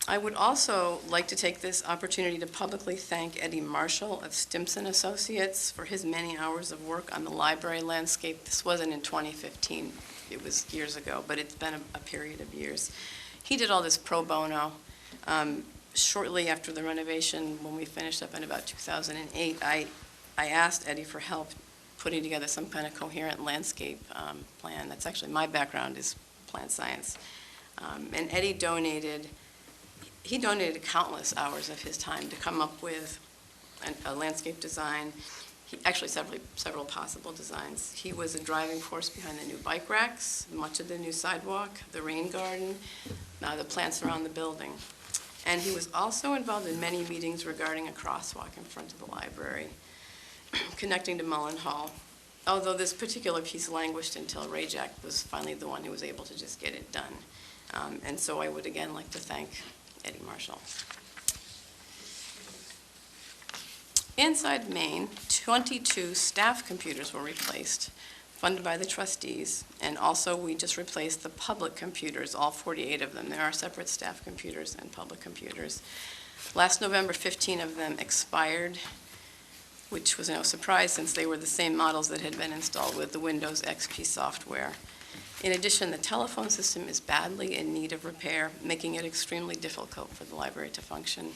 I would also like to take this opportunity to publicly thank Eddie Marshall of Stimson Associates for his many hours of work on the library landscape. This wasn't in 2015, it was years ago, but it's been a period of years. He did all this pro bono. Shortly after the renovation, when we finished up in about 2008, I asked Eddie for help putting together some kind of coherent landscape plan. That's actually my background, is plant science. And Eddie donated countless hours of his time to come up with a landscape design. Actually several possible designs. He was a driving force behind the new bike racks, much of the new sidewalk, the rain garden, the plants around the building. And he was also involved in many meetings regarding a crosswalk in front of the library, connecting to Mullen Hall. Although this particular piece languished until Ray Jack was finally the one who was able to just get it done. And so I would again like to thank Eddie Marshall. Inside Main, 22 staff computers were replaced, funded by the trustees, and also we just replaced the public computers, all 48 of them. There are separate staff computers and public computers. Last November, 15 of them expired, which was no surprise since they were the same models that had been installed with the Windows XP software. In addition, the telephone system is badly in need of repair, making it extremely difficult for the library to function.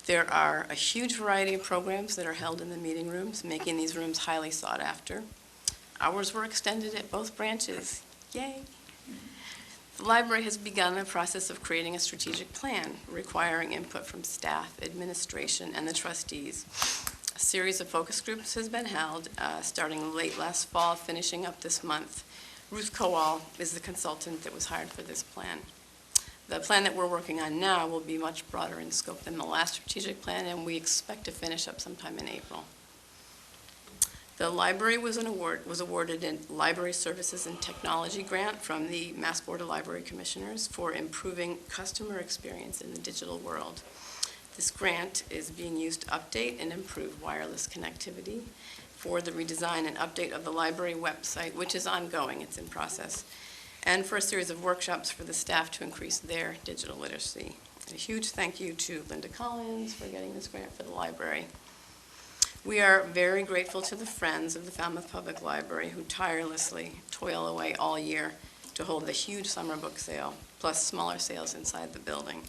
There are a huge variety of programs that are held in the meeting rooms, making these rooms highly sought after. Hours were extended at both branches. Yay! The library has begun the process of creating a strategic plan requiring input from staff, administration, and the trustees. A series of focus groups has been held, starting late last fall, finishing up this month. Ruth Kowal is the consultant that was hired for this plan. The plan that we're working on now will be much broader in scope than the last strategic plan, and we expect to finish up sometime in April. The library was awarded a Library Services and Technology grant from the Mass Board of Library Commissioners for improving customer experience in the digital world. This grant is being used to update and improve wireless connectivity for the redesign and update of the library website, which is ongoing, it's in process, and for a series of workshops for the staff to increase their digital literacy. And a huge thank you to Linda Collins for getting this grant for the library. We are very grateful to the Friends of the Falmouth Public Library who tirelessly toil away all year to hold the huge summer book sale, plus smaller sales inside the building.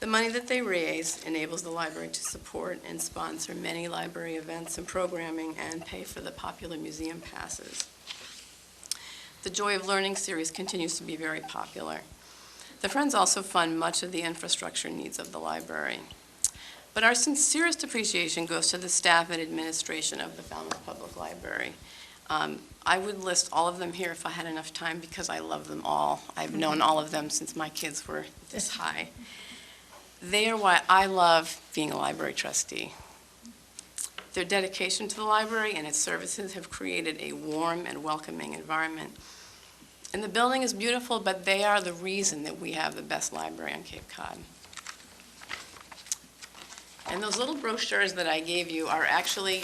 The money that they raise enables the library to support and sponsor many library events and programming and pay for the popular museum passes. The Joy of Learning series continues to be very popular. The Friends also fund much of the infrastructure needs of the library. But our sincerest appreciation goes to the staff and administration of the Falmouth Public Library. I would list all of them here if I had enough time because I love them all. I've known all of them since my kids were this high. They are why I love being a library trustee. Their dedication to the library and its services have created a warm and welcoming environment. And the building is beautiful, but they are the reason that we have the best library on Cape Cod. And those little brochures that I gave you are actually,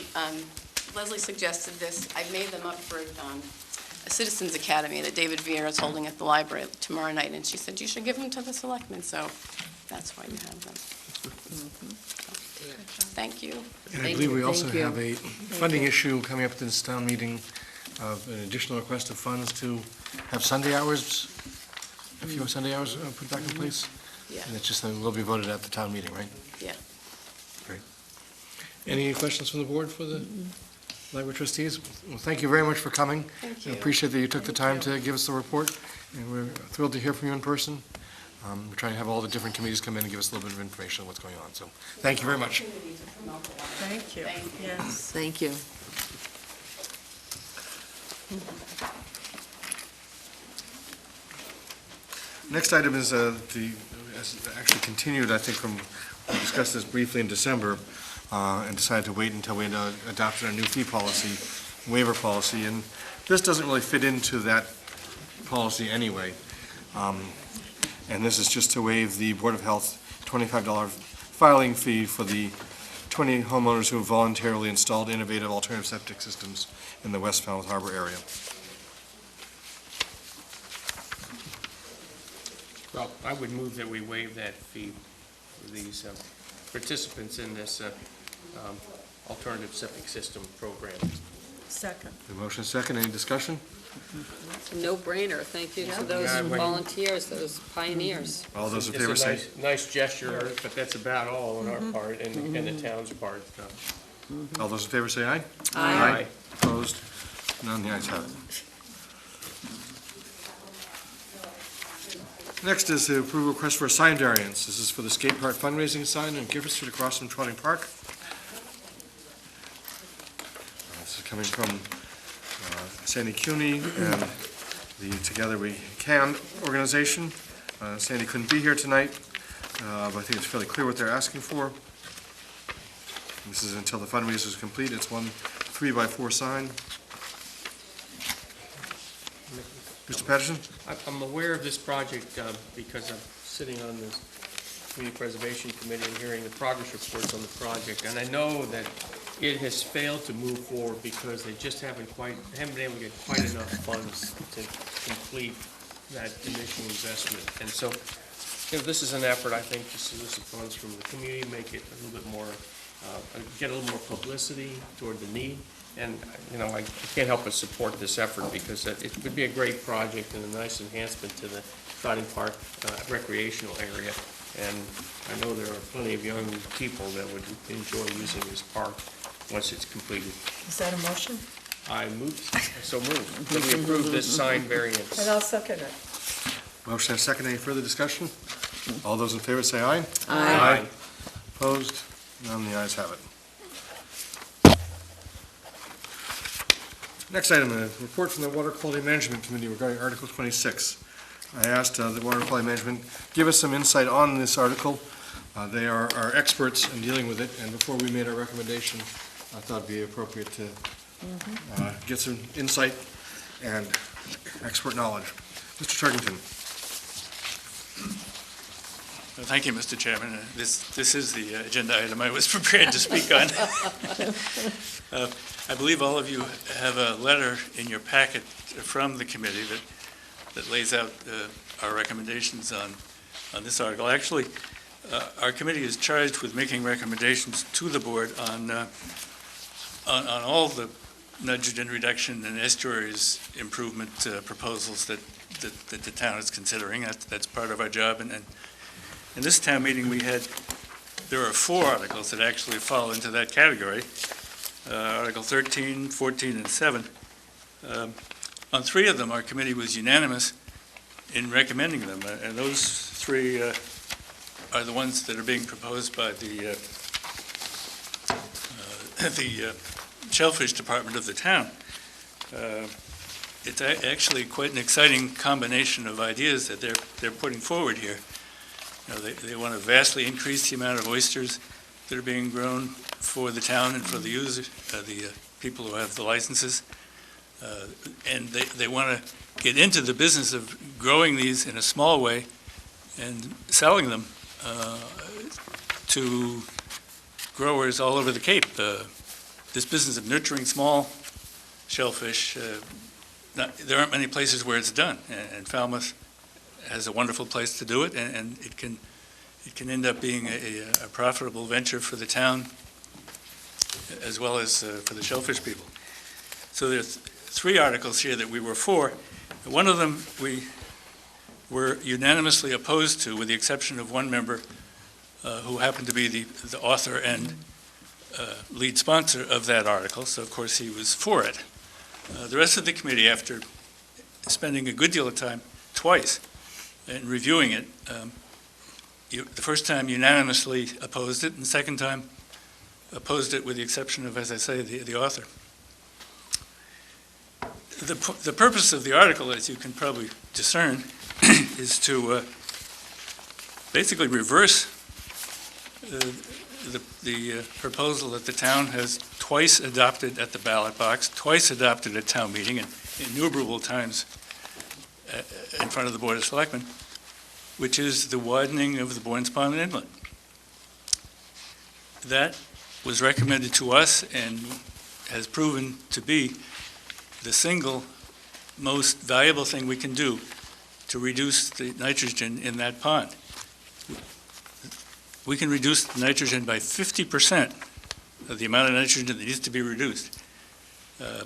Leslie suggested this, I made them up for a Citizens Academy that David Vieira is holding at the library tomorrow night, and she said you should give them to the selectmen, so that's why you have them. Thank you. And I believe we also have a funding issue coming up at this town meeting of an additional request of funds to have Sunday hours, a few Sunday hours put back in place. Yeah. And it's just, will be voted at the town meeting, right? Yeah. Great. Any questions from the board for the library trustees? Well, thank you very much for coming. Thank you. I appreciate that you took the time to give us the report, and we're thrilled to hear from you in person. We're trying to have all the different committees come in and give us a little bit of information on what's going on. So, thank you very much. Thank you. Yes. Thank you. Next item is actually continued, I think, from, we discussed this briefly in December, and decided to wait until we adopted our new fee policy, waiver policy, and this doesn't really fit into that policy anyway. And this is just to waive the Board of Health $25 filing fee for the 20 homeowners who have voluntarily installed innovative alternative septic systems in the West Falmouth Harbor area. Well, I would move that we waive that fee for these participants in this alternative septic system program. Second. The motion is second. Any discussion? It's a no-brainer. Thank you to those volunteers, those pioneers. All those in It's favor say... a nice gesture, but that's about all on our part and the town's part. All those in favor say aye. Aye. Opposed? None. The ayes have it. Next is the approval request for a sign variance. This is for the skate park fundraising sign on Gifford Street across from Trotting Park. This is coming from Sandy Cuny and the Together We Can organization. Sandy couldn't be here tonight, but I think it's fairly clear what they're asking for. This is until the fundraiser is complete. It's one 3x4 sign. Mr. Patterson? I'm aware of this project because I'm sitting on the Community Preservation Committee and hearing the progress reports on the project. And I know that it has failed to move forward because they just haven't been able to get quite enough funds to complete that initial investment. And so, this is an effort, I think, to solicit funds from the community, make it a little bit more, get a little more publicity toward the need. And, I can't help but support this effort because it would be a great project and a nice enhancement to the Trotting Park recreational area. And I know there are plenty of young people that would enjoy using this park once it's completed. Is that a motion? I so moved, that we approve this sign variance. And I'll second it. Motion and second. Any further discussion? All those in favor say aye. Aye. Opposed? None. The ayes have it. Next item, a report from the Water Quality Management Committee regarding Article 26. I asked the Water Quality Management, give us some insight on this article. They are our experts in dealing with it, and before we made our recommendation, I thought it'd be appropriate to get some insight and expert knowledge. Mr. Turkington. Thank you, Mr. Chairman. This is the agenda item I was prepared to speak on. I believe all of you have a letter in your packet from the committee that lays out our recommendations on this article. Actually, our committee is charged with making recommendations to the board on all the nitrogen reduction and estuaries improvement proposals that the town is considering. That's part of our job. And in this town meeting, there are 4 articles that actually fall into that category. Article 13, 14, and 7. On 3 of them, our committee was unanimous in recommending them, and those 3 are the ones that are being proposed by the Shellfish Department of the town. It's actually quite an exciting combination of ideas that they're putting forward here. You know, they want to vastly increase the amount of oysters that are being grown for the town and for the users, the people who have the licenses. And they want to get into the business of growing these in a small way and selling them to growers all over the Cape. This business of nurturing small shellfish, there aren't many places where it's done, and Falmouth has a wonderful place to do it, and it can end up being a profitable venture for the town as well as for the shellfish people. So there's 3 articles here that we were for. One of them we were unanimously opposed to, with the exception of one member who happened to be the author and lead sponsor of that article, so of course he was for it. The rest of the committee, after spending a good deal of time twice in reviewing it, the first time unanimously opposed it, and the second time opposed it with the exception of, as I say, the author. The purpose of the article, as you can probably discern, is to basically reverse the proposal that the town has twice adopted at the ballot box, twice adopted at town meeting, and innumerable times in front of the Board of Selectmen, which is the widening of the Boynes Pond Inlet. That was recommended to us and has proven to be the single most valuable thing we can do to reduce the nitrogen in that pond. We can reduce the nitrogen by 50% of the amount of nitrogen that needs to be reduced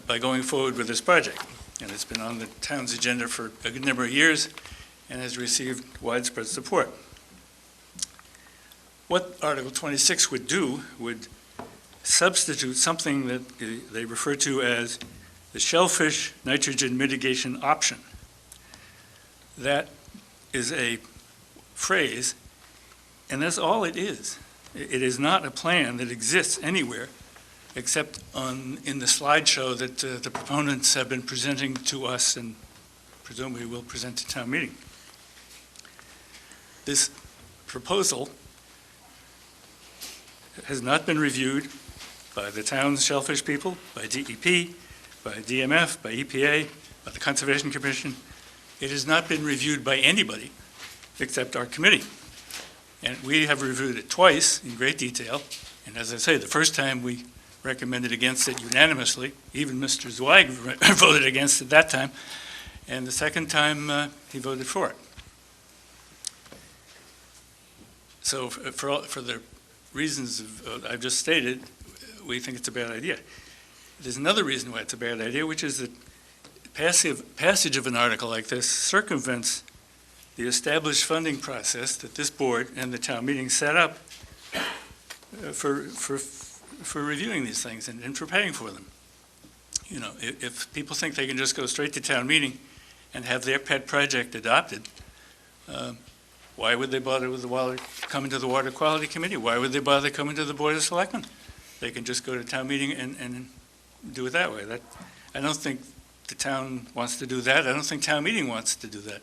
by going forward with this project. And it's been on the town's agenda for a good number of years and has received widespread support. What Article 26 would do would substitute something that they refer to as the shellfish nitrogen mitigation option. That is a phrase, and that's all it is. It is not a plan that exists anywhere except in the slideshow that the proponents have been presenting to us and presumably will present to town meeting. This proposal has not been reviewed by the town's shellfish people, by DEP, by DMF, by EPA, by the Conservation Commission. It has not been reviewed by anybody except our committee. And we have reviewed it twice in great detail. And as I say, the first time we recommended against it unanimously. Even Mr. Zweig voted against it that time. And the second time, he voted for it. So for the reasons I've just stated, we think it's a bad idea. There's another reason why it's a bad idea, which is that passage of an article like this circumvents the established funding process that this board and the town meeting set up for reviewing these things and for paying for them. You know, if people think they can just go straight to town meeting and have their pet project adopted, why would they bother coming to the Water Quality Committee? Why would they bother coming to the Board of Selectmen? They can just go to town meeting and do it that way. I don't think the town wants to do that. I don't think town meeting wants to do that.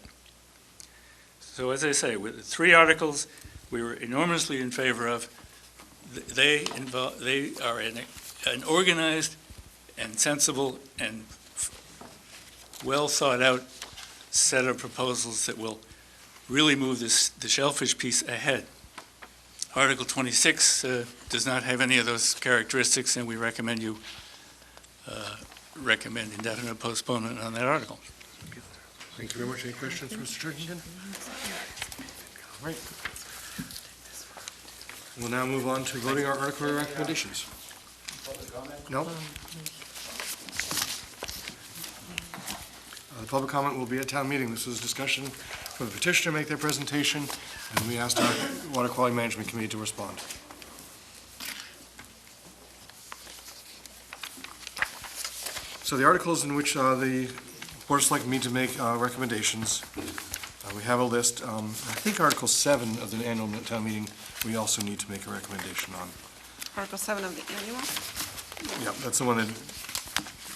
So as I say, with 3 articles we were enormously in favor of. They are an organized and sensible and well thought out set of proposals that will really move the shellfish piece ahead. Article 26 does not have any of those characteristics, and we recommend you recommend indefinite postponement on that article. Thank you very much. Any questions, Mr. Turkington? All right. We'll now move on to voting our article recommendations. No? The public comment will be at town meeting. This is discussion for the petitioner to make their presentation, and we asked our Water Quality Management Committee to respond. So the articles in which the Board of Selectmen meet to make recommendations, we have a list. I think Article 7 of the annual town meeting, we also need to make a recommendation on. Article 7 of the annual? Yeah, that's the one that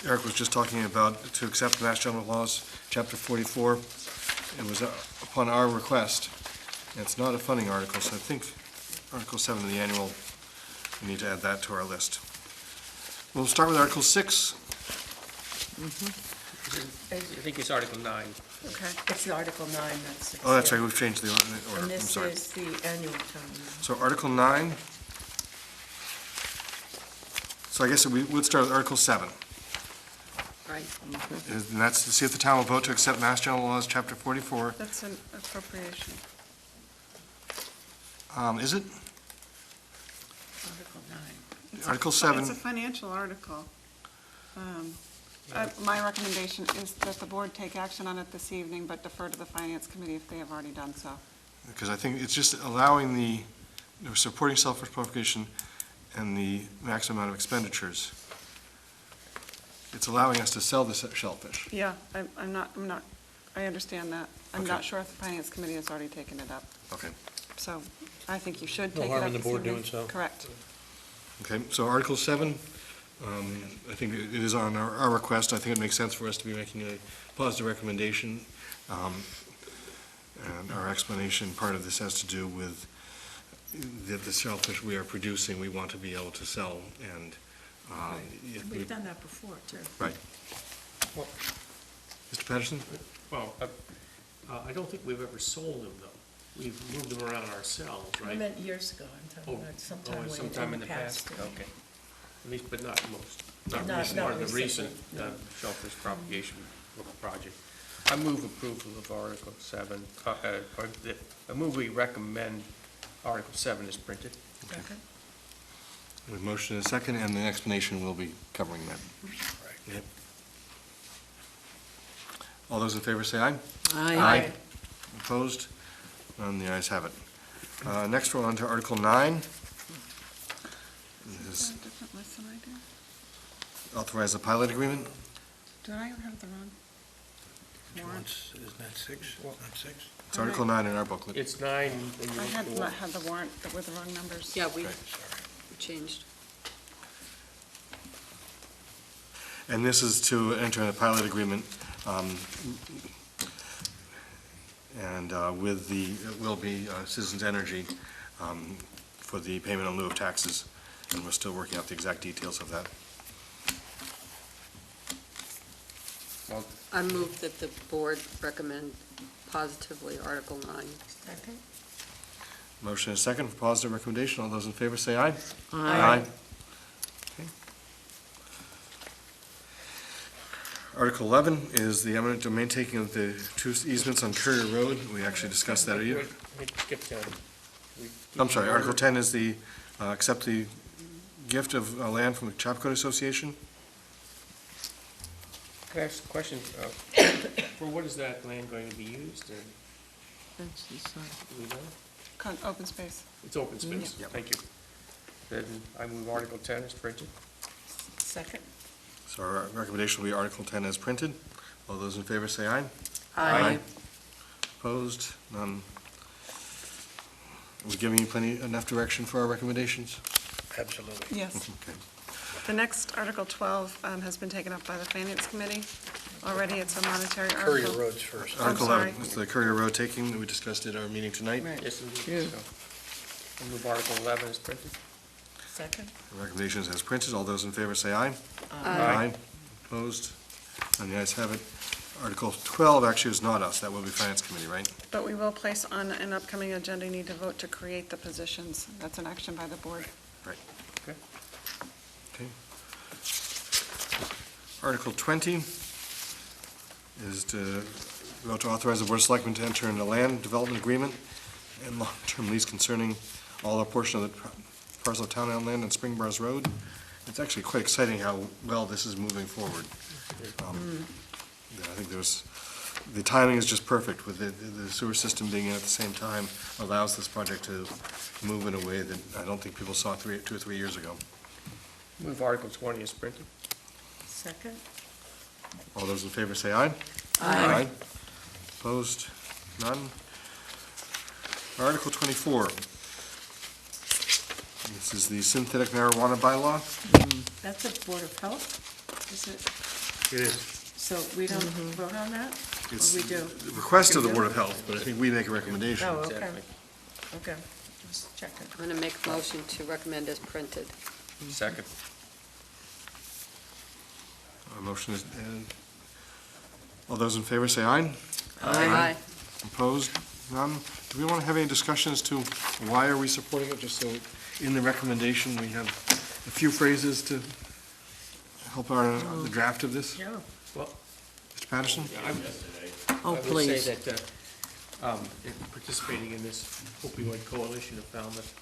Eric was just talking about, to accept Mass General Laws, Chapter 44. It was upon our request. And it's not a funding article, so I think Article 7 of the annual, we need to add that to our list. We'll start with Article 6. I think it's Article 9. Okay. It's Article 9, that's. Oh, that's right, we've changed the order. And I'm this sorry. is the annual town meeting. So Article 9. So I guess we would start with Article 7. Right. And that's to see if the town will vote to accept Mass General Laws, Chapter 44. That's an appropriation. Is it? Article 9. Article 7. It's a financial article. My recommendation is that the board take action on it this evening, but defer to the Finance Committee if they have already done so. Because I think it's just allowing supporting self-appropriation and the maximum amount of expenditures. It's allowing us to sell the shellfish. Yeah, I'm not, I understand that. I'm Okay. not sure if the Finance Committee has already taken it up. Okay. So I think you should No take it harm up in the this board evening. doing so. Correct. Okay, so Article 7, I think it is on our request. I think it makes sense for us to be making a positive recommendation. And our explanation, part of this has to do with the shellfish we are producing, we want to be able to sell, and We've done that before, too. Right. Well- Mr. Patterson? Well, I don't think we've ever sold them, though. We've moved them around ourselves, I right? meant years ago, I'm talking about sometime in the past. Okay. At least, but not most, not Not- recent, not part of the recent recently, no. shellfish propagation project. I move approval of Article 7, I move we recommend Article 7 is printed. Second? We have a motion and a second, and the explanation will be covering that. Yep. All those in favor say aye. Aye. Opposed? None, the ayes have it. Next, we're on to Article 9. This Is is that a different list than I do? authorize a pilot agreement. Did I have the wrong warrant? Isn't that 6? Not 6? It's Article 9 in our booklet. It's 9. I had the warrant with the wrong numbers. Yeah, we changed. And this is to enter a pilot agreement, and with it will be Citizens Energy for the payment in lieu of taxes, and we're still working out the exact details of that. I move that the board recommend positively Article 9. Second? Motion is second for positive recommendation. All those in favor say aye. Aye. Okay. Article 11 is the eminent domain taking of the two easements on Courier Road. We actually discussed that. Wait, skip 10. I'm sorry, Article 10 is the, accept the gift of land from the Chapco Association. Can I ask a question? For what is that land going to be used? That's the side. Do we know? Open space. It's open space. Yep. Thank you. Then I move Article 10 is printed. Second? So our recommendation will be Article 10 as printed. All those in favor say aye. Aye. Opposed? None. Are we giving you enough direction for our recommendations? Absolutely. Yes. Okay. The next, Article 12, has been taken up by the Finance Committee. Already, it's a monetary Courier article. Road's first. I'm Article sorry. 11 is the Courier Road taking that we discussed at our meeting tonight. Yes, indeed. So I move Article 11 is printed. Second? The recommendations as printed. All those in favor say aye. Aye. Opposed? And the ayes have it. Article 12 actually is not us, that will be Finance Committee, right? But we will place on an upcoming agenda, you need to vote to create the positions. That's an action by the board. Okay. Article 20 is to vote to authorize the Board of Selectmen to enter into land development agreement and long-term lease concerning all or portion of the parcel of town-owned land on Spring Bars Road. It's actually quite exciting how well this is moving forward. I think the timing is just perfect with the sewer system being in at the same time allows this project to move in a way that I don't think people saw 2 or 3 years ago. Move Article 20 as printed. Second? All those in favor say aye. Aye. Opposed? None. Article 24. This is the synthetic marijuana bylaw. That's a Board of Health, is it? It is. So we don't vote on that? It's Or we do? the request of the Board of Health, but I think we make a recommendation. Oh, okay. Okay, just checking. I'm going to make a motion to recommend as printed. Second. A motion is, all those in favor say aye. Aye. Opposed? None. Do we want to have any discussion as to why are we supporting it? Just so in the recommendation, we have a few phrases to help the draft of this. Yeah. Well, Mr. Patterson? Oh, I would please. say that, in participating in this opioid coalition of Falmouth,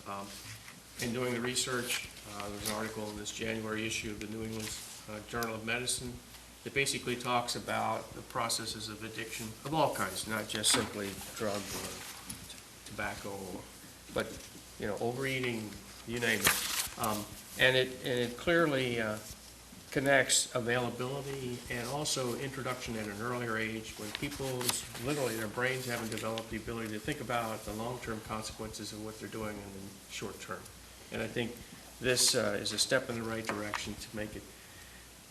in doing the research, there's an article in this January issue of the New England Journal of Medicine that basically talks about the processes of addiction of all kinds, not just simply drug or tobacco, but, overeating, you name it. And it clearly connects availability and also introduction at an earlier age when people's, literally their brains haven't developed the ability to think about the long-term consequences of what they're doing in the short term. And I think this is a step in the right direction to make it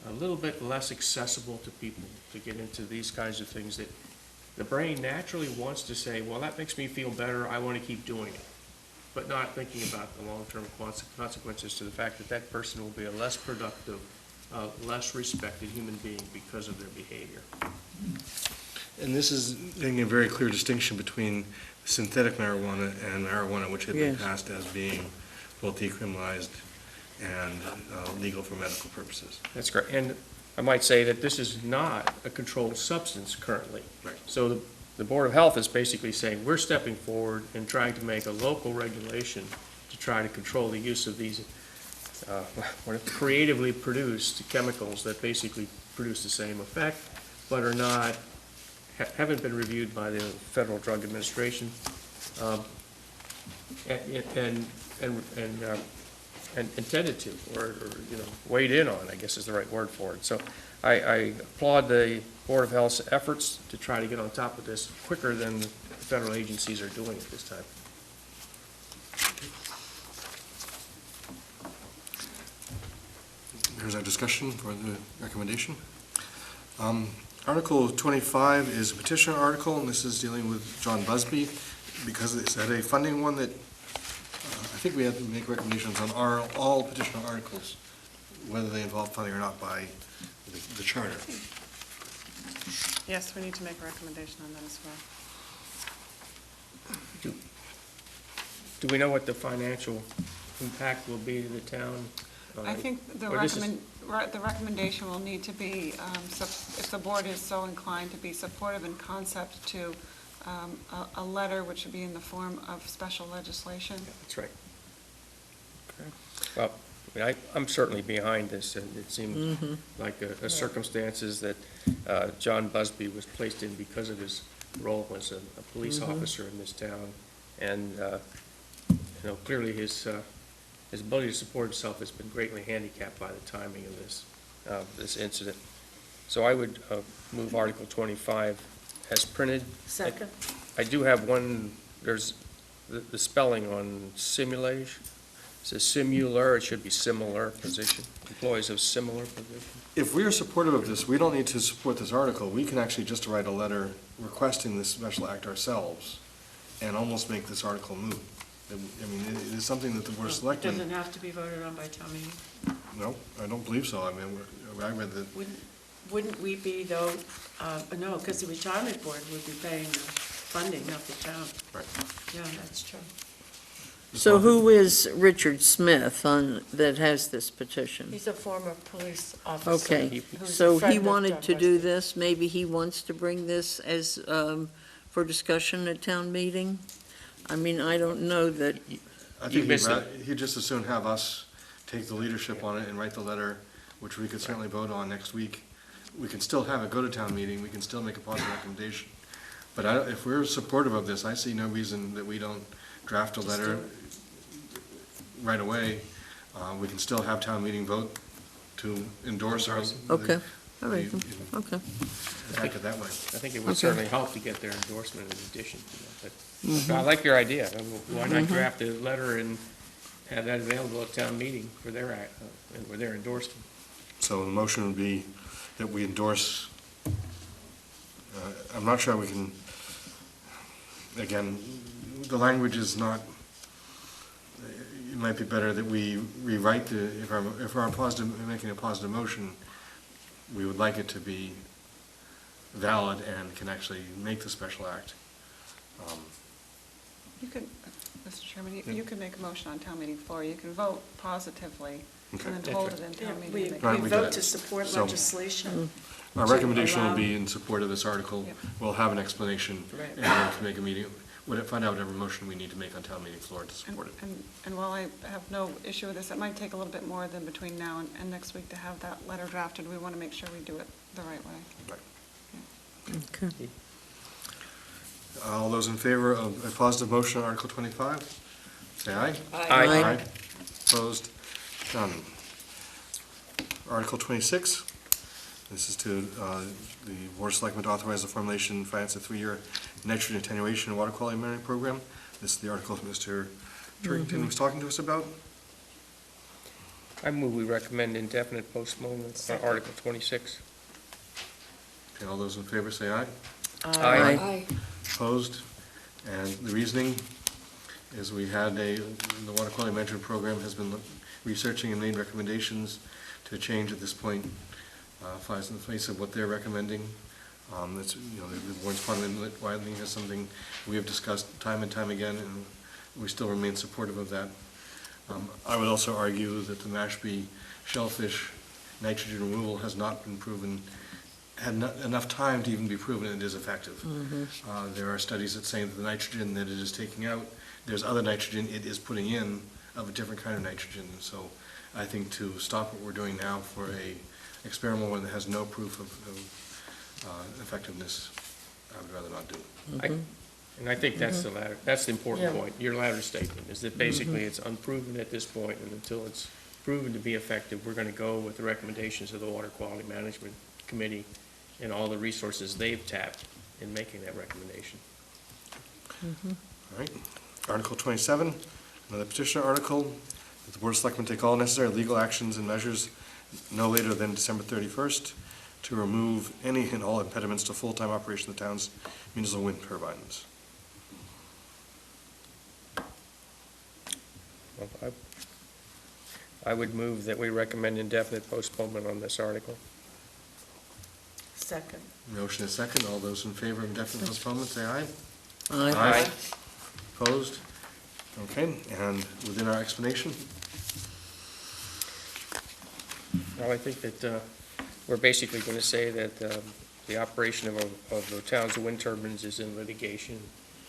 a little bit less accessible to people to get into these kinds of things that the brain naturally wants to say, well, that makes me feel better, I want to keep doing it, but not thinking about the long-term consequences to the fact that that person will be a less productive, less respected human being because of their behavior. And this is making a very clear distinction between synthetic marijuana and marijuana, which had been Yes. passed as being both decriminalized and legal for medical purposes. That's correct. And I might say that this is not a controlled substance currently. Right. So the Board of Health is basically saying, we're stepping forward and trying to make a local regulation to try to control the use of these creatively produced chemicals that basically produce the same effect, but are not, haven't been reviewed by the Federal Drug Administration, and intended to, or weighed in on, I guess is the right word for it. So I applaud the Board of Health's efforts to try to get on top of this quicker than the federal agencies are doing at this time. There's our discussion for the recommendation. Article 25 is a petition article, and this is dealing with John Busby, because it's had a funding one that, I think we have to make recommendations on all petition articles, whether they involve funding or not by the charter. Yes, we need to make a recommendation on that as well. Do we know what the financial impact will be to the town? I think the Or this is- the recommendation will need to be, if the board is so inclined to be supportive in concept, to a letter which would be in the form of special legislation. That's right. Well, I'm certainly behind this, and it seemed like a circumstances that John Busby was placed in because of his role as a police officer in this town. And, clearly his ability to support himself has been greatly handicapped by the timing of this incident. So I would move Article 25 as printed. Second? I do have one, there's the spelling on simulation. It says simular, it should be similar position, employees of similar position. If we are supportive of this, we don't need to support this article. We can actually just write a letter requesting this special act ourselves and almost make this article moot. I mean, it is something that the Board of It Selectmen. doesn't have to be voted on by town meeting? No, I don't believe so. I mean, I read that. wouldn't we be though, no, because the retirement board would be paying the funding, not the town. Right. Yeah, that's true. So who is Richard Smith that has this petition? He's a former police officer. Okay, who's a so friend he of wanted John to do Weston. this, maybe he wants to bring this as, for discussion at town meeting? I mean, I don't know that, I You think missed he'd just as soon have us take the leadership on it and write the letter, which we could certainly vote on next week. We can still have it go to town meeting, we can still make a positive recommendation. But if we're supportive of this, I see no reason that we don't draft a letter right away. We can still have town meeting vote to endorse our. okay, all right, okay. Attack it that way. I think it would Okay. certainly help to get their endorsement in addition to that. Mhm. But I like your idea. Why not Mhm. draft a letter and have that available at town meeting for their, and with their endorsement? So the motion would be that we endorse, I'm not sure we can, again, the language is not, it might be better that we rewrite if we're making a positive motion, we would like it to be valid and can actually make the special act. You could, Mr. Chairman, you can make a motion on town meeting floor. You can vote positively and Okay. then hold it in Yeah, town meeting. we to make Right, a we vote did. to support So- legislation. Our To recommendation will allow- be in support of this article. Yep. We'll have an explanation, Right. and then we can make a meeting, find out whatever motion we need to make on town meeting floor to And- support it. And while I have no issue with this, it might take a little bit more than between now and next week to have that letter drafted. We want to make sure we do it the right way. Okay. All those in favor of a positive motion on Article 25, say aye. Aye. Opposed? None. Article 26, this is to, the Board of Selectmen to authorize the formulation and finance a 3-year nitrogen attenuation and water quality management program. This is the article that Mr. Turkington was talking to us about. I move we recommend indefinite postponement on Article 26. Okay, all those in favor say aye. Aye. Opposed? And the reasoning is we had the Water Quality Management Program has been researching and made recommendations to change at this point, flies in the face of what they're recommending. That's, the board's part of inlet widening is something we have discussed time and time again, and we still remain supportive of that. I would also argue that the Mashpee shellfish nitrogen removal has not been proven, had not enough time to even be proven it is effective. There are studies that say that the nitrogen that it is taking out, there's other nitrogen it is putting in of a different kind of nitrogen. So I think to stop what we're doing now for a experimental one that has no proof of effectiveness, I would rather not do it. And I think that's the latter, that's the important Yeah. point, your latter statement, is that basically it's unproven at this point, and until it's proven to be effective, we're gonna go with the recommendations of the Water Quality Management Committee and all the resources they've tapped in making that recommendation. All right. Article 27, another petitioner article, that the Board of Selectmen take all necessary legal actions and measures no later than December 31st to remove any and all impediments to full-time operation of the town's municipal wind turbines. Well, I would move that we recommend indefinite postponement on this article. Second. Motion is second. All those in favor of indefinite postponement, say aye. Aye. Opposed? Okay, and within our explanation? Well, I think that we're basically going to say that the operation of the town's wind turbines is in litigation,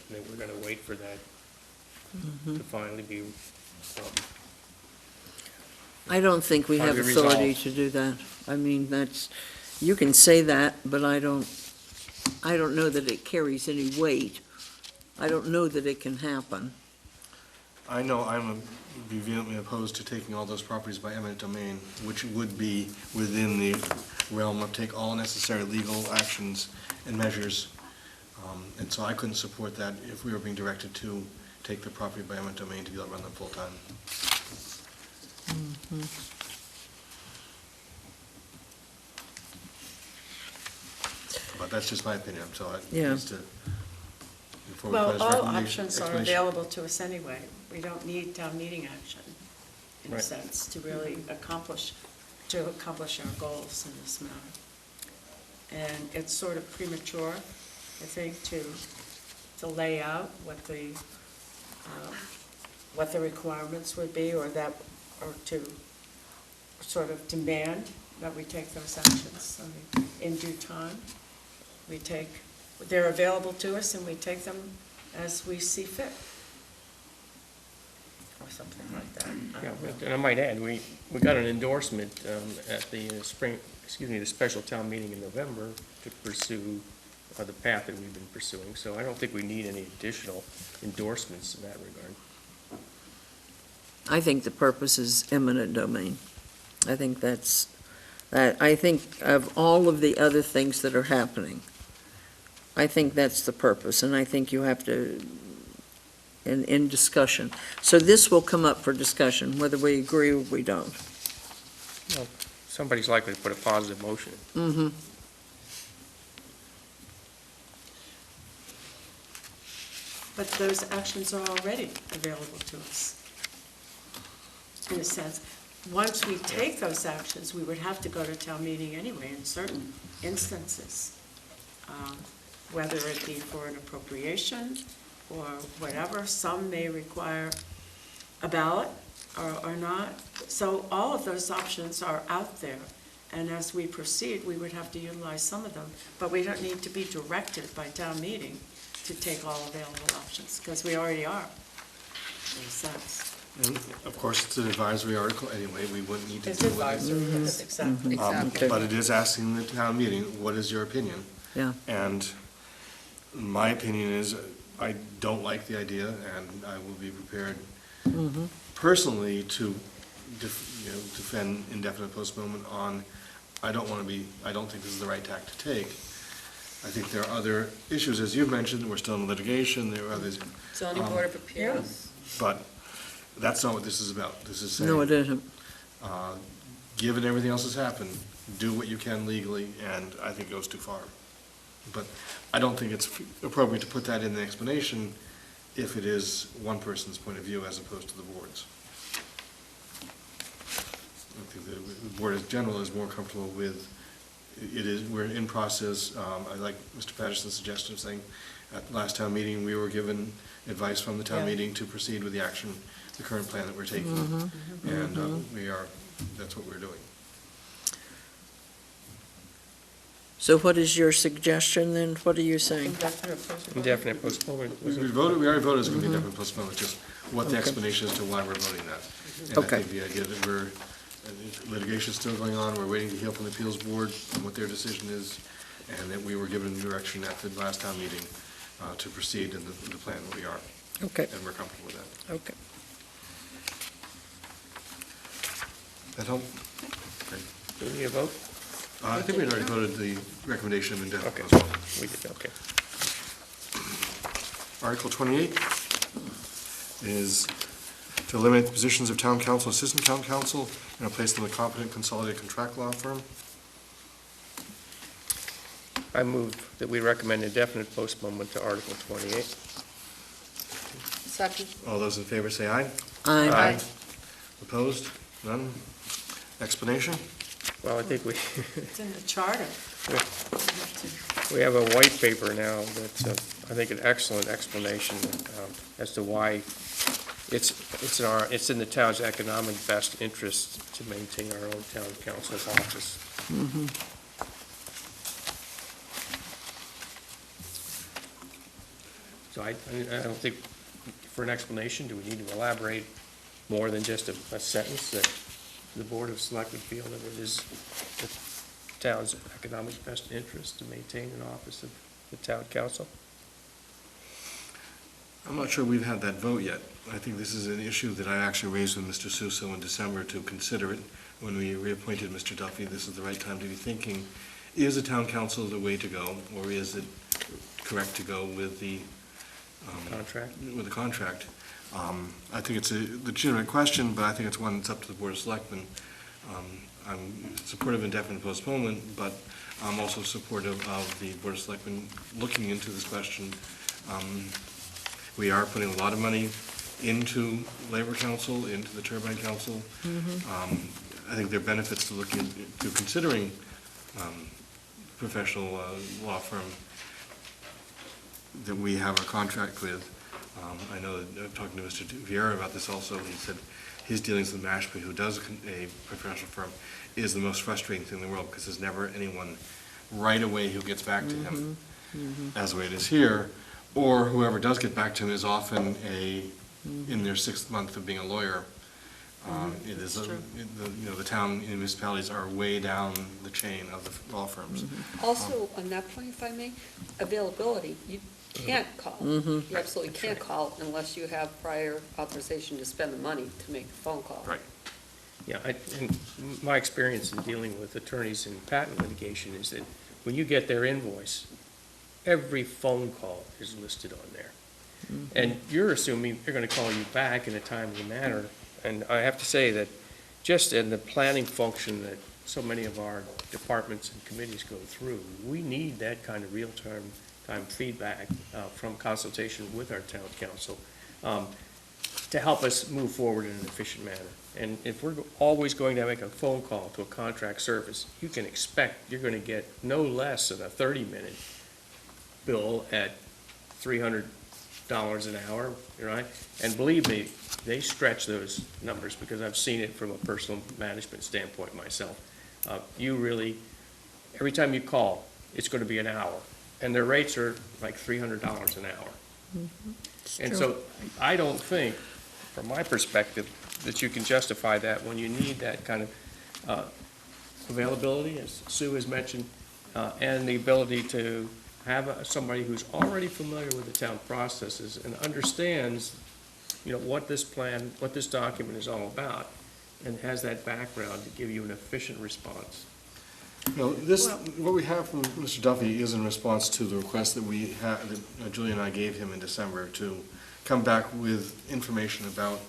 and that we're going to wait for that to finally be, I don't think we have Finally authority resolved. to do that. I mean, that's, you can say that, but I don't know that it carries any weight. I don't know that it can happen. I know would be vehemently opposed to taking all those properties by eminent domain, which would be within the realm of take all necessary legal actions and measures. And so I couldn't support that if we were being directed to take the property by eminent domain to be able to run them full-time. But that's just my opinion, so I, Yeah. just to, before we put Well, his all recommendation- options are explanation. available to us anyway. We don't need town meeting action, in a Right. sense, to really accomplish our goals in this matter. and it's sort of premature, I think, to lay out what the requirements would be, or to sort of demand that we take those actions. I mean, in due time, they're available to us, and we take them as we see fit. Or something like that. I Yeah, don't know. and I might add, we got an endorsement at the the special town meeting in November to pursue the path that we've been pursuing, so I don't think we need any additional endorsements in that regard. I think the purpose is eminent domain. I think I think of all of the other things that are happening, I think that's the purpose, and I think you have to, in discussion. So this will come up for discussion, whether we agree or we don't. Well, somebody's likely to put a positive motion in. Mm-hmm. But those actions are already available to us, in a sense. Once we take those actions, we would have to go to town meeting anyway in certain instances, whether it be for an appropriation or whatever. Some may require a ballot or not. So all of those options are out there, and as we proceed, we would have to utilize some of them. But we don't need to be directed by town meeting to take all available options, because we already are, in a sense. And of course, it's an advisory article anyway, we wouldn't need to It's deal with it. advisory, yes, exactly. Exactly. But it is asking the town meeting, what is your opinion? Yeah. And my opinion is, I don't like the idea, and I will be prepared Mm-hmm. personally to defend indefinite postponement on, I don't think this is the right tack to take. I think there are other issues, as you've mentioned, we're still in litigation, there are others. Zoning Board of Appeals. But that's not what this is about. This is saying. No, it isn't. Given everything else that's happened, do what you can legally, and I think it goes too far. But I don't think it's appropriate to put that in the explanation if it is one person's point of view as opposed to the board's. I think the board in general is more comfortable with, we're in process. I like Mr. Patterson's suggestion of saying, at the last town meeting, we were given advice from the town Yeah. meeting to proceed with the action, the current plan that we're taking. Mm-hmm. And that's what we're doing. So what is your suggestion then? What are you saying? Indefinite postponement. We already voted it's going to be indefinite postponement, just what the explanation as to why we're voting that. And I Okay. think the idea that litigation's still going on, we're waiting to hear from the appeals board on what their decision is, and that we were given direction at the last town meeting to proceed in the plan that we are. Okay. And we're comfortable with that. Okay. That help? Do we need a vote? I think we had already voted the recommendation of indefinite Okay. postponement. We did, okay. Article 28 is to eliminate positions of town council, assistant town council, and replace them with competent consolidated contract law firm. I move that we recommend indefinite postponement to Article 28. Second. All those in favor say aye. Aye. Opposed? None? Explanation? Well, I think It's in the charter. we have a white paper now that's, I think, an excellent explanation as to why it's in the town's economic best interest to maintain our own town council's office. Mm-hmm. So I don't think, for an explanation, do we need to elaborate more than just a sentence that the Board of Selectmen feel that it is the town's economic best interest to maintain an office of the town council? I'm not sure we've had that vote yet. I think this is an issue that I actually raised with Mr. Suso in December to consider it. When we reappointed Mr. Duffy, this is the right time to be thinking, is the town council the way to go, or is it correct to go with the Contract? With the contract? I think it's a legitimate question, but I think it's one that's up to the Board of Selectmen. I'm supportive of indefinite postponement, but I'm also supportive of the Board of Selectmen looking into this question. We are putting a lot of money into Labor Council, into the Turbine Council. I think there are benefits to looking to considering professional law firm that we have a contract with. I know that talking to Mr. Vieira about this also, he said his dealings with Mashpee, who does a professional firm, is the most frustrating thing in the world, because there's never anyone right away who gets back to him, as the way it is here, or whoever does get back to him is often in their 6th month of being a lawyer. It is, the town municipalities are way down the chain of the law firms. Also, on that point, if I may, availability, you can't call. You absolutely can't call unless you have prior authorization to spend the money to make the phone call. Right. Yeah, and my experience in dealing with attorneys in patent litigation is that when you get their invoice, every phone call is listed on there. And you're assuming they're going to call you back in a timely manner. And I have to say that just in the planning function that so many of our departments and committees go through, we need that kind of real-time feedback from consultation with our town council to help us move forward in an efficient manner. And if we're always going to make a phone call to a contract service, you can expect you're going to get no less than a 30-minute bill at $300 an hour, right? And believe me, they stretch those numbers because I've seen it from a personal management standpoint myself. You really, every time you call, it's going to be an hour. And their rates are like $300 an hour. And so I don't think, from my perspective, that you can justify that when you need that kind of availability, as Sue has mentioned, and the ability to have somebody who's already familiar with the town processes and understands, what this plan, what this document is all about, and has that background to give you an efficient response. What we have from Mr. Duffy is in response to the request that we had, that Julie and I gave him in December to come back with information about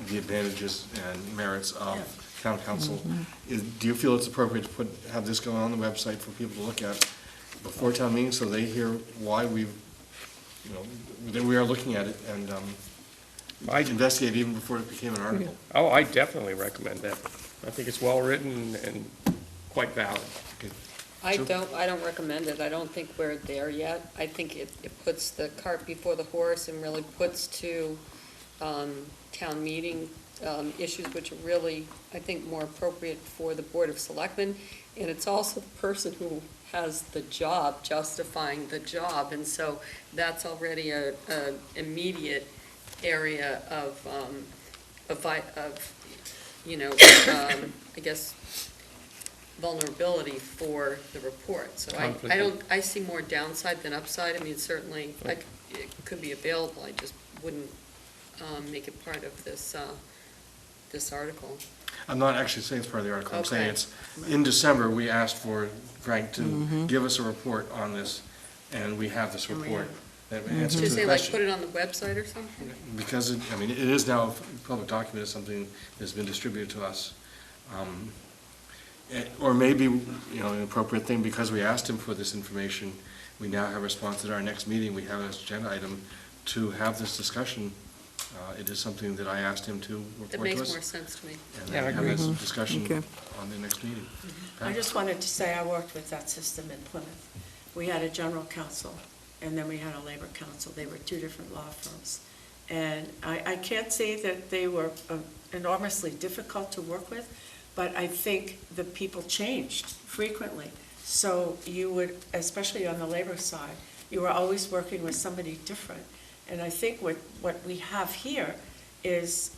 the advantages and merits of town council. Do you feel it's appropriate to have this go on the website for people to look at before town meeting, so they hear why that we are looking at it and I'd investigate even before it became an article? Oh, I definitely recommend that. I think it's well-written and quite valid. I don't recommend it. I don't think we're there yet. I think it puts the cart before the horse and really puts to town meeting issues which are really, I think, more appropriate for the Board of Selectmen. And it's also the person who has the job justifying the job. And so that's already an immediate area of I guess, vulnerability for the report. So I see more downside than upside. I mean, certainly, it could be available. I just wouldn't make it part of this article. I'm not actually saying it's part of the article. I'm saying it's, in December, we asked for Frank to give us a report on this, and we have this report. That answers Should the say, question. put it on the website or something? Because, it is now a public document, it's something that's been distributed to us. Or maybe, an appropriate thing, because we asked him for this information, we now have a response at our next meeting, we have an agenda item to have this discussion. It is something that I asked him to report to us. It makes more sense to me. And then have this discussion on the next meeting. I just wanted to say I worked with that system in Plymouth. We had a general counsel, and then we had a labor counsel. They were two different law firms. And I can't say that they were enormously difficult to work with, but I think the people changed frequently. So you would, especially on the labor side, you were always working with somebody different. And I think what we have here is,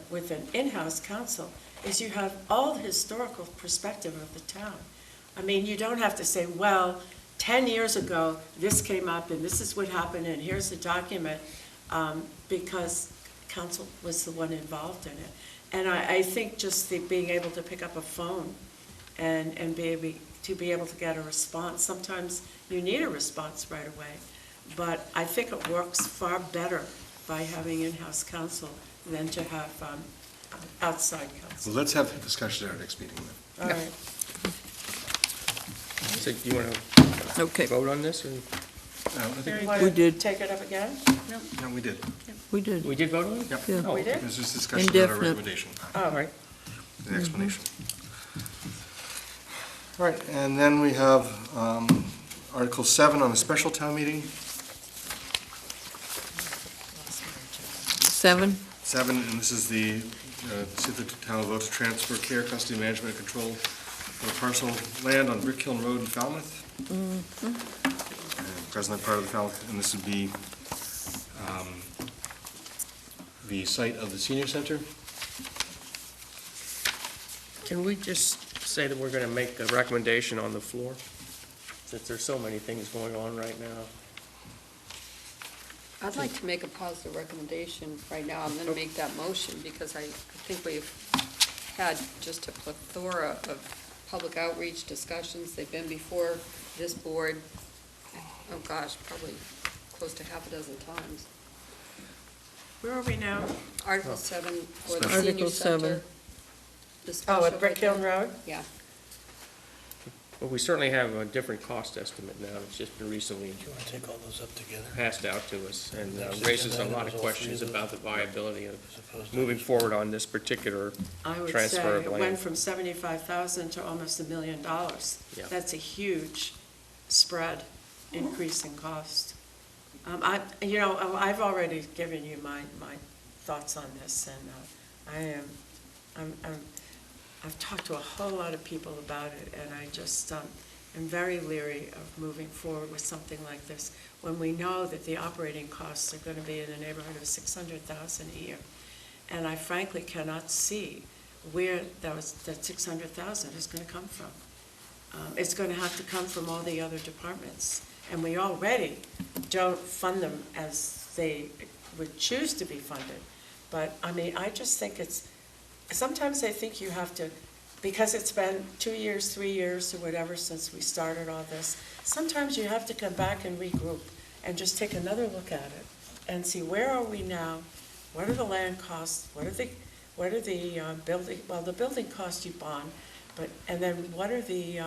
with an in-house counsel, is you have all the historical perspective of the town. I mean, you don't have to say, well, 10 years ago, this came up, and this is what happened, and here's the document, because counsel was the one involved in it. And I think just being able to pick up a phone and be able to get a response, sometimes you need a response right away. But I think it works far better by having in-house counsel than to have outside counsel. Well, let's have a discussion at our next meeting then. All right. So do you want to vote on this? Or? We did. Take it up again? No, we did. We did. We did vote on it? Yep. Yeah. We did? This is discussion about our Indefinite. recommendation, Oh, right. the explanation. All right, and then we have Article 7 on the special town meeting. 7? 7, and this is the, see if the town will vote to transfer care, custody, management, and control of a parcel of land on Brick Hill Road in Falmouth. And presently part of the Falmouth, and this would be the site of the senior center. Can we just say that we're going to make a recommendation on the floor, since there's so many things going on right now? I'd like to make a positive recommendation right now. I'm going to make that motion because I think we've had just a plethora of public outreach discussions. They've been before this board, oh gosh, probably close to half a dozen times. Where are we now? Article 7 for the Article senior 7. center. The Oh, special at Brick Hill Road? Yeah. Well, we certainly have a different cost estimate now. It's just been recently Take all those up together. passed out to us and Next raises a agenda lot item of is all questions three of about the those. viability of As opposed to- moving forward on this particular I would say transfer of it went land. from 75,000 to almost $1 million. Yeah. That's a huge spread, increase in cost. I've already given you my thoughts on this, and I've talked to a whole lot of people about it, and I just am very leery of moving forward with something like this when we know that the operating costs are going to be in the neighborhood of $600,000 a year. And I frankly cannot see where that $600,000 is going to come from. It's going to have to come from all the other departments, and we already don't fund them as they would choose to be funded. But, I just think sometimes I think you have to, because it's been 2 years, 3 years, or whatever since we started all this, sometimes you have to come back and regroup and just take another look at it and see where are we now, what are the land costs, what are the building, well, the building costs you bond, and then what are the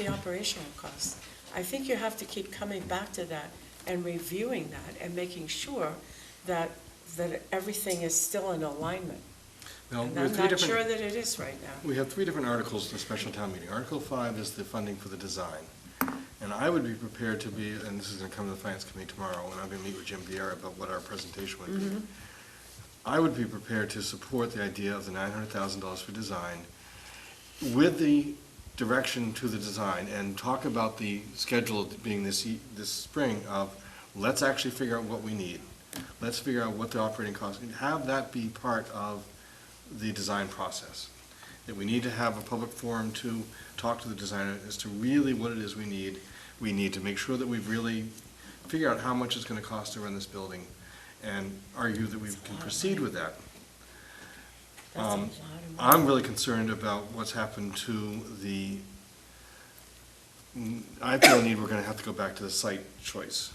operational costs? I think you have to keep coming back to that and reviewing that and making sure that everything is still in alignment. Now, And we have I'm three not different- sure that it is right now. We have 3 different articles in the special town meeting. Article 5 is the funding for the design. And I would be prepared to be, and this is going to come to the Finance Committee tomorrow, and I'm going to meet with Jim Vieira about what our presentation would be. I would be prepared to support the idea of the $900,000 for design with the direction to the design and talk about the schedule being this spring of, let's actually figure out what we need. Let's figure out what the operating costs, and have that be part of the design process. That we need to have a public forum to talk to the designer as to really what it is we need. We need to make sure that we've really figured out how much it's going to cost to run this building and argue that we can proceed with that. That's a lot of money. I'm really concerned about what's happened to I feel we're going to have to go back to the site choice.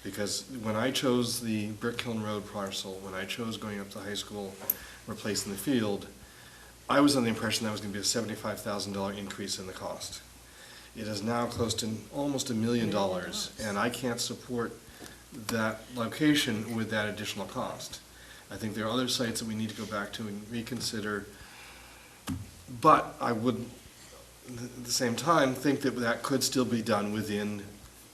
Because when I chose the Brick Hill Road parcel, when I chose going up to high school, replacing the field, I was under the impression that was going to be a $75,000 increase in the cost. It is now close to almost $1 million, and I can't support that location with that additional cost. I think there are other sites that we need to go back to and reconsider, but I would, at the same time, think that that could still be done within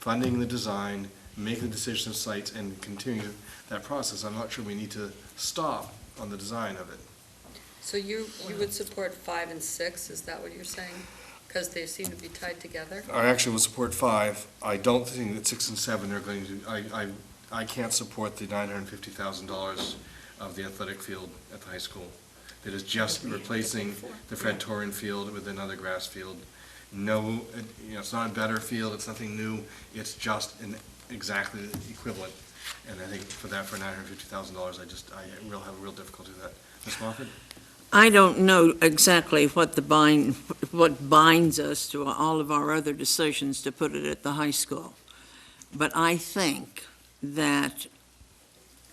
funding the design, making the decision of sites, and continue that process. I'm not sure we need to stop on the design of it. So you would support 5 and 6, is that what you're saying? Because they seem to be tied together? I actually would support 5. I don't think that 6 and 7 are going to, I can't support the $950,000 of the athletic field at the high school. That is just replacing the Fred Torrin field with another grass field. No, it's not a better field, it's nothing new, it's just exactly equivalent. And I think for $950,000, I will have a real difficulty with that. Ms. Moffett? I don't know exactly what binds us to all of our other decisions to put it at the high school. But I think that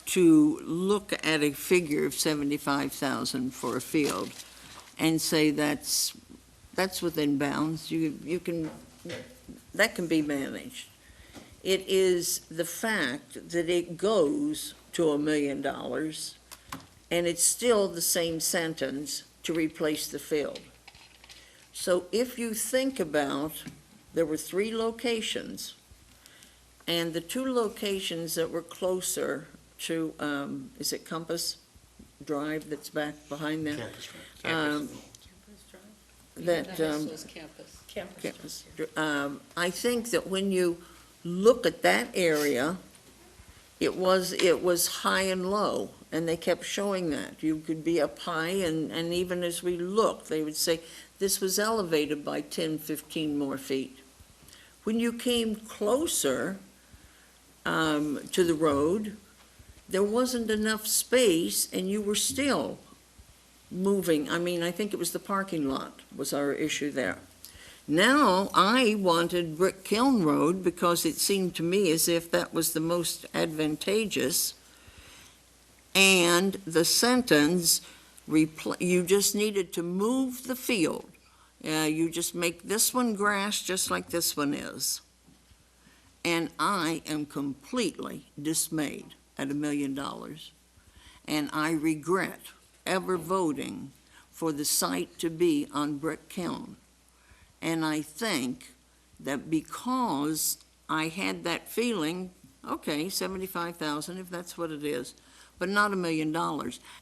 to look at a figure of 75,000 for a field and say that's within bounds, that can be managed. It is the fact that it goes to $1 million, and it's still the same sentence to replace the field. So if you think about, there were 3 locations, and the 2 locations that were closer to, is it Compass Drive that's back behind that? Campus Drive. That, The high school's campus. Campus. I think that when you look at that area, it was high and low, and they kept showing that. You could be up high, and even as we looked, they would say, this was elevated by 10, 15 more feet. When you came closer to the road, there wasn't enough space, and you were still moving. I mean, I think it was the parking lot was our issue there. Now, I wanted Brick Kiln Road because it seemed to me as if that was the most advantageous. And the sentence, you just needed to move the field. You just make this one grass just like this one is. And I am completely dismayed at $1 million. And I regret ever voting for the site to be on Brick Kiln. And I think that because I had that feeling, okay, 75,000 if that's what it is, but not $1 million.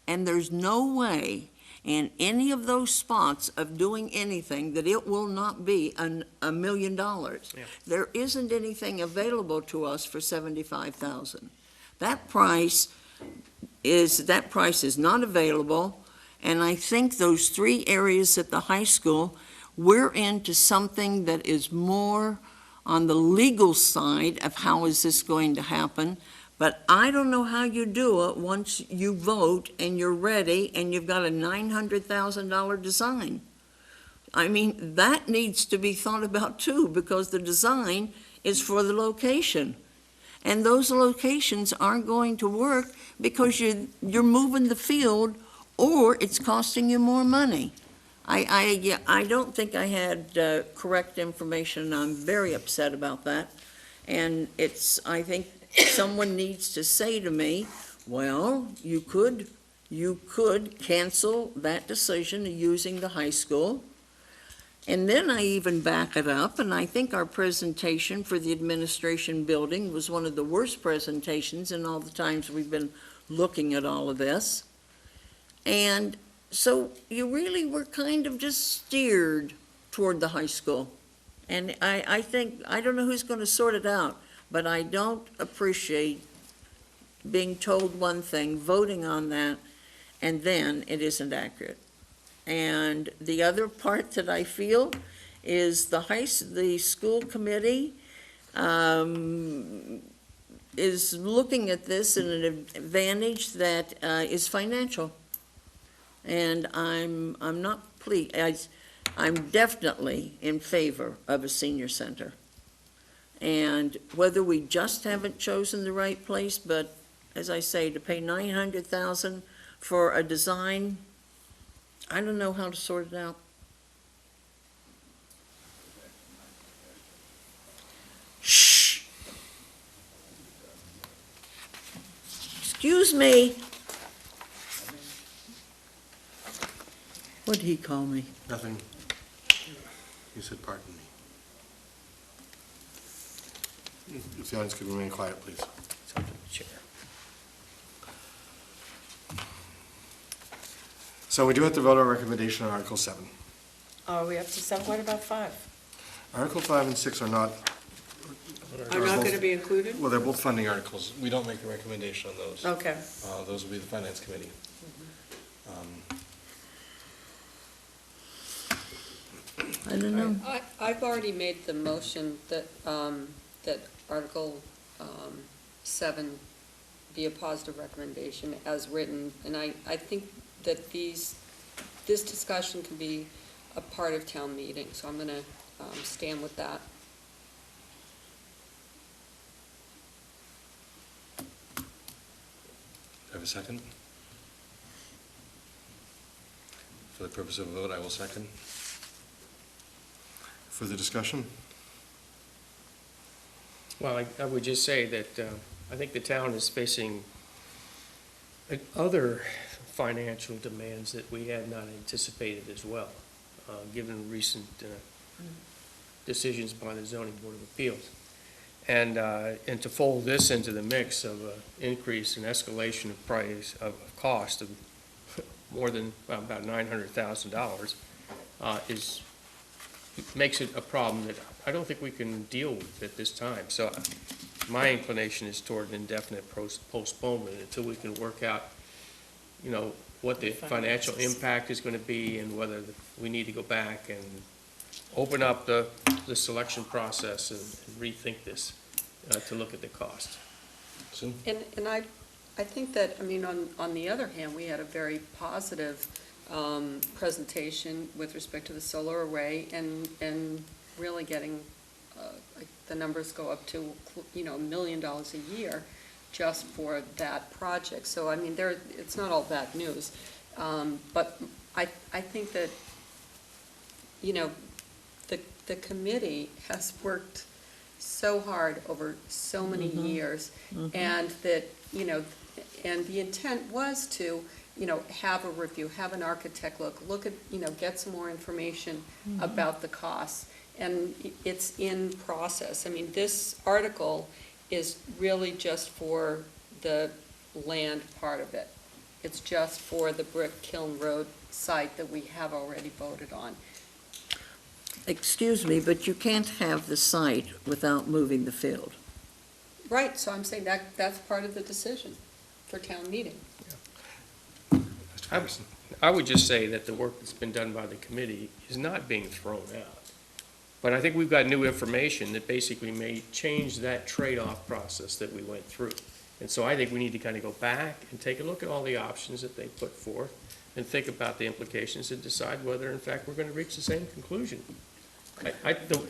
And there's no way in any of those spots of doing anything that it will not be $1 million. Yeah. There isn't anything available to us for 75,000. That price is not available, and I think those 3 areas at the high school, we're into something that is more on the legal side of how is this going to happen. But I don't know how you do it once you vote and you're ready and you've got a $900,000 design. I mean, that needs to be thought about too, because the design is for the location. And those locations aren't going to work because you're moving the field or it's costing you more money. I don't think I had correct information. I'm very upset about that. And I think someone needs to say to me, well, you could cancel that decision of using the high school. And then I even back it up, and I think our presentation for the administration building was one of the worst presentations in all the times we've been looking at all of this. And so you really were kind of just steered toward the high school. And I think, I don't know who's going to sort it out, but I don't appreciate being told one thing, voting on that, and then it isn't accurate. And the other part that I feel is the school committee is looking at this in an advantage that is financial. And I'm not pleased. I'm definitely in favor of a senior center. And whether we just haven't chosen the right place, but as I say, to pay $900,000 for a design, I don't know how to sort it out. Shh. Excuse me. What did he call me? Nothing. You said pardon me. If the audience could remain quiet, please. It's up to the chair. So we do have to vote our recommendation on Article 7. Are we up to 7? What about 5? Article 5 and 6 are not. Are not going to be included? Well, they're both funding articles. We don't make a recommendation on those. Okay. Those will be the Finance Committee. I don't know. I've already made the motion that, that Article 7 be a positive recommendation as written, and I think that this discussion can be a part of town meeting, so I'm going to stand with that. Do I have a second? For the purpose of a vote, I will second. Further discussion? Well, I would just say that I think the town is facing other financial demands that we had not anticipated as well. given recent decisions by the Zoning Board of Appeals. And to fold this into the mix of increase and escalation of price, of cost of more than about $900,000 makes it a problem that I don't think we can deal with at this time. So my inclination is toward an indefinite postponement until we can work out, what the financial impact is going to be and whether we need to go back and open up the selection process and rethink this to look at the cost. Sue? And I think that, on the other hand, we had a very positive presentation with respect to the solar array and really getting, the numbers go up to, $1 million a year just for that project. So, it's not all bad news. But I think that, the committee has worked so hard over so many years, and that, and the intent was to, have a review, have an architect look at, get some more information about the costs. And it's in process. This article is really just for the land part of it. It's just for the Brick Kiln Road site that we have already voted on. Excuse me, but you can't have the site without moving the field. Right, so I'm saying that's part of the decision for town meeting. Mr. Patterson? I would just say that the work that's been done by the committee is not being thrown out. But I think we've got new information that basically may change that trade-off process that we went through. And so I think we need to kind of go back and take a look at all the options that they put forth and think about the implications and decide whether, in fact, we're going to reach the same conclusion.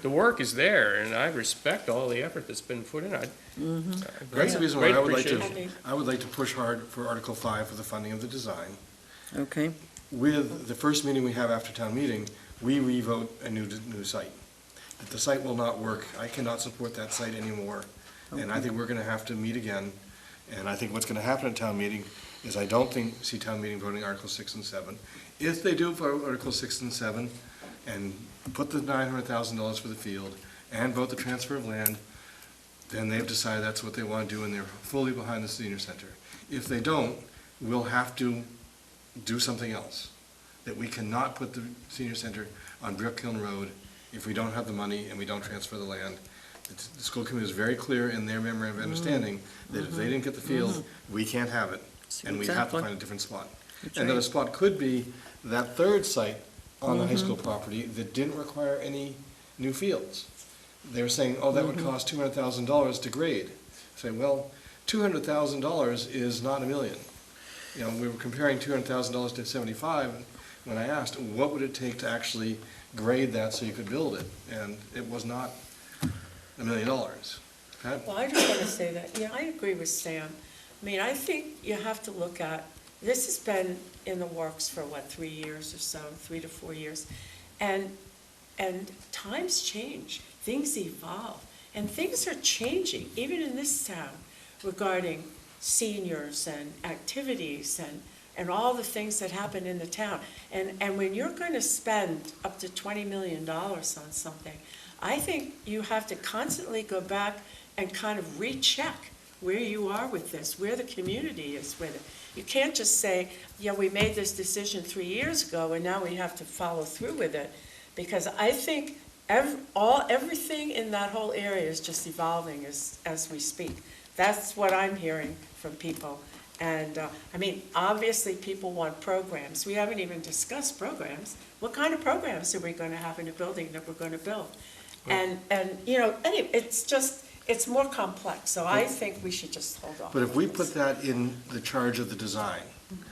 The work is there, and I respect all the effort that's been put in. That's the reason why I would like to push hard for Article 5 for the funding of the design. Okay. With the first meeting we have after town meeting, we revote a new site. If the site will not work, I cannot support that site anymore. And I think we're going to have to meet again. And I think what's going to happen at town meeting is I don't see town meeting voting Article 6 and 7. If they do vote Article 6 and 7 and put the $900,000 for the field and vote the transfer of land, then they've decided that's what they want to do and they're fully behind the senior center. If they don't, we'll have to do something else. That we cannot put the senior center on Brick Kiln Road if we don't have the money and we don't transfer the land. The school committee is very clear in their memorandum of understanding that if they didn't get the field, we can't have it, and we have to find a different spot. And then a spot could be that third site on the high school property that didn't require any new fields. They were saying, oh, that would cost $200,000 to grade. Say, well, $200,000 is not $1 million. We were comparing $200,000 to 75 when I asked, what would it take to actually grade that so you could build it? And it was not $1 million. Pat? Well, I just want to say that, I agree with Sam. I think you have to look at, this has been in the works for 3 years or so, 3 to 4 years. And times change, things evolve, and things are changing, even in this town, regarding seniors and activities and all the things that happen in the town. And when you're going to spend up to $20 million on something, I think you have to constantly go back and kind of recheck where you are with this, where the community is with it. You can't just say, yeah, we made this decision 3 years ago and now we have to follow through with it. Because I think everything in that whole area is just evolving as we speak. That's what I'm hearing from people. And, obviously people want programs. We haven't even discussed programs. What kind of programs are we going to have in a building that we're going to build? And anyway, it's more complex, so I think we should just hold off. But if we put that in the charge of the design,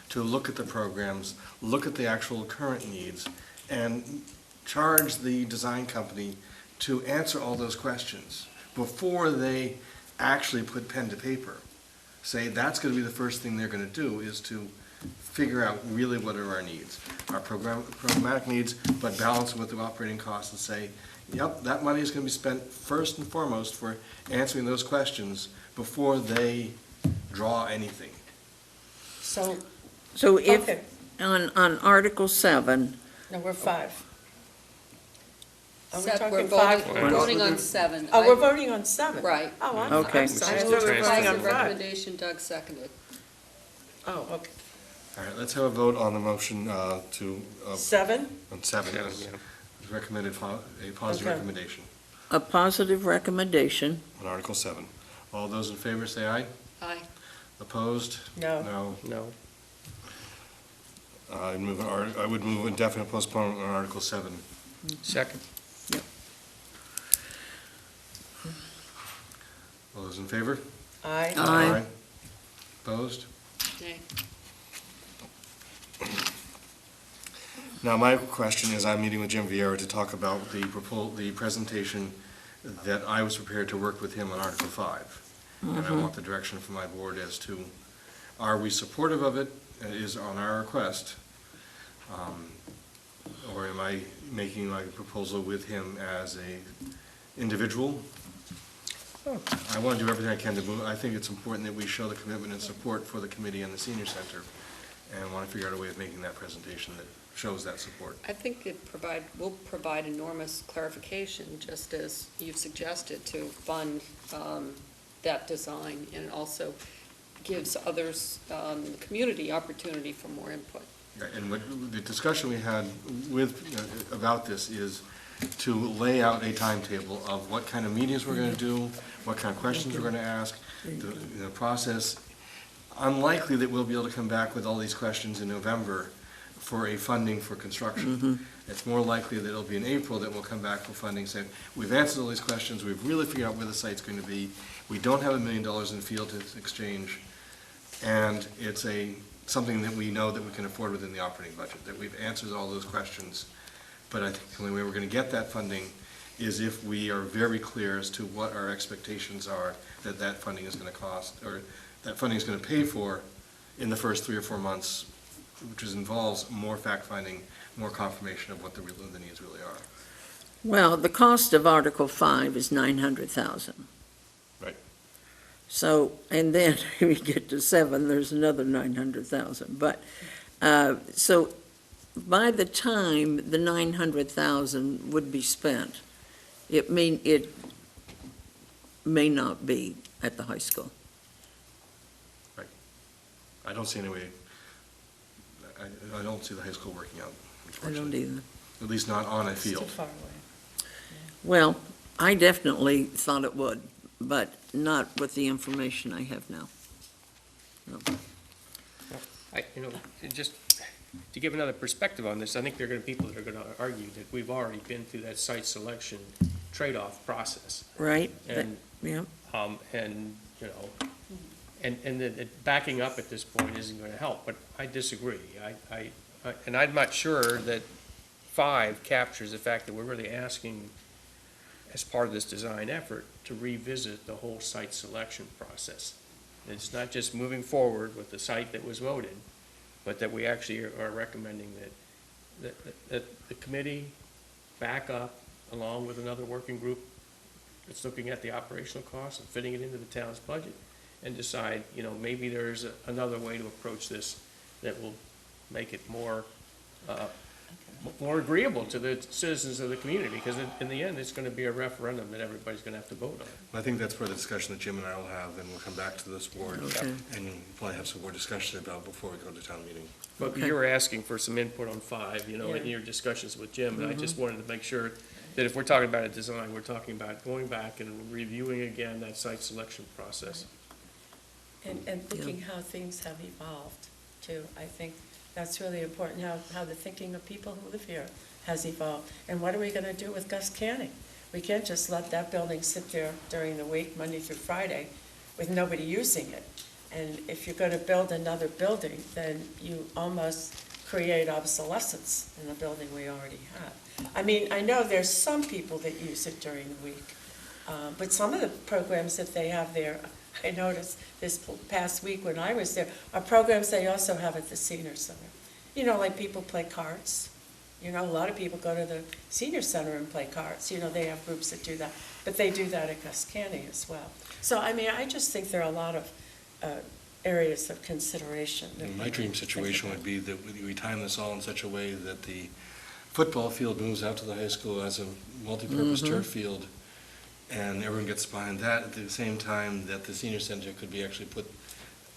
to look at the programs, look at the actual current needs, and charge the design company to answer all those questions before they actually put pen to paper, say that's going to be the first thing they're going to do is to figure out really what are our needs, our programmatic needs, but balance with the operating costs and say, yep, that money is going to be spent first and foremost for answering those questions before they draw anything. So if, on Article 7, Number 5. Are we We're talking voting, five? we're voting on 7. Oh, we're voting on 7? Right. Oh, I'm Okay. sorry. I thought we were voting on Positive 5. recommendation, Doug seconded. Oh, okay. All right, let's have a vote on the motion on 7? 7, Seven, as yeah. recommended, a positive Okay. recommendation A positive recommendation. on Article 7. All those in favor say aye. Aye. Opposed? No. No. No. I would move indefinite postponement on Article 7. Second. All those in favor? Aye. Aye. Opposed? Nay. Now, my question is, I'm meeting with Jim Vieira to talk about the presentation that I was prepared to work with him on Article 5. And I want the direction from my board as to, are we supportive of it, is on our request? Or am I making my proposal with him as a individual? I want to do everything I can to move. I think it's important that we show the commitment and support for the committee and the senior center, and I want to figure out a way of making that presentation that shows that support. I think will provide enormous clarification, just as you've suggested, to fund that design, and it also gives others in the community opportunity for more input. Right, and what, the discussion we had about this is to lay out a timetable of what kind of meetings we're going to do, what kind of questions we're going to ask, the process. Unlikely that we'll be able to come back with all these questions in November for a funding for construction. It's more likely that it'll be in April that we'll come back for funding, saying, we've answered all these questions, we've really figured out where the site's going to be, we don't have $1 million in field to exchange, and it's something that we know that we can afford within the operating budget, that we've answered all those questions. But I think the only way we're going to get that funding is if we are very clear as to what our expectations are that funding is going to cost, or that funding is going to pay for in the first 3 or 4 months, which involves more fact-finding, more confirmation of what the needs really are. Well, the cost of Article 5 is $900,000. Right. So, and then we get to 7, there's another $900,000. But, so by the time the $900,000 would be spent, it may not be at the high school. I don't see any way, I don't see the high school working out, I don't either. at least not on a It's too field. far away. Well, I definitely thought it would, but not with the information I have now. No. Just to give another perspective on this, I think there are going to be people that are going to argue that we've already been through that site selection trade-off process. Right? And, Yeah. and that backing up at this point isn't going to help, but I disagree. And I'm not sure that 5 captures the fact that we're really asking, as part of this design effort, to revisit the whole site selection process. It's not just moving forward with the site that was voted, but that we actually are recommending that the committee back up along with another working group that's looking at the operational costs and fitting it into the town's budget, and decide, maybe there's another way to approach this that will make it more agreeable to the citizens of the community, because in the end, it's going to be a referendum that everybody's going to have to vote on. I think that's where the discussion that Jim and I will have, and we'll come back to this board, Okay. and we'll probably have some more discussion about before we go to town meeting. But Okay. you were asking for some input on 5, in Yeah. your discussions with Jim, and I just wanted to make sure that if we're talking about a design, we're talking about going back and reviewing again that site selection process. And looking how things have evolved, too. I think that's really important, how the thinking of people who live here has evolved. And what are we going to do with Gus Canning? We can't just let that building sit there during the week, Monday through Friday, with nobody using it. And if you're going to build another building, then you almost create obsolescence in the building we already have. I mean, I know there's some people that use it during the week, but some of the programs that they have there, I noticed this past week when I was there, are programs they also have at the senior center. Like people play cards. A lot of people go to the senior center and play cards. They have groups that do that, but they do that at Gus Canning as well. So, I mean, I just think there are a lot of areas of consideration. And my dream situation would be that we time this all in such a way that the football field moves out to the high school as a multipurpose Mhm. turf field, and everyone gets behind that, at the same time that the senior center could be actually put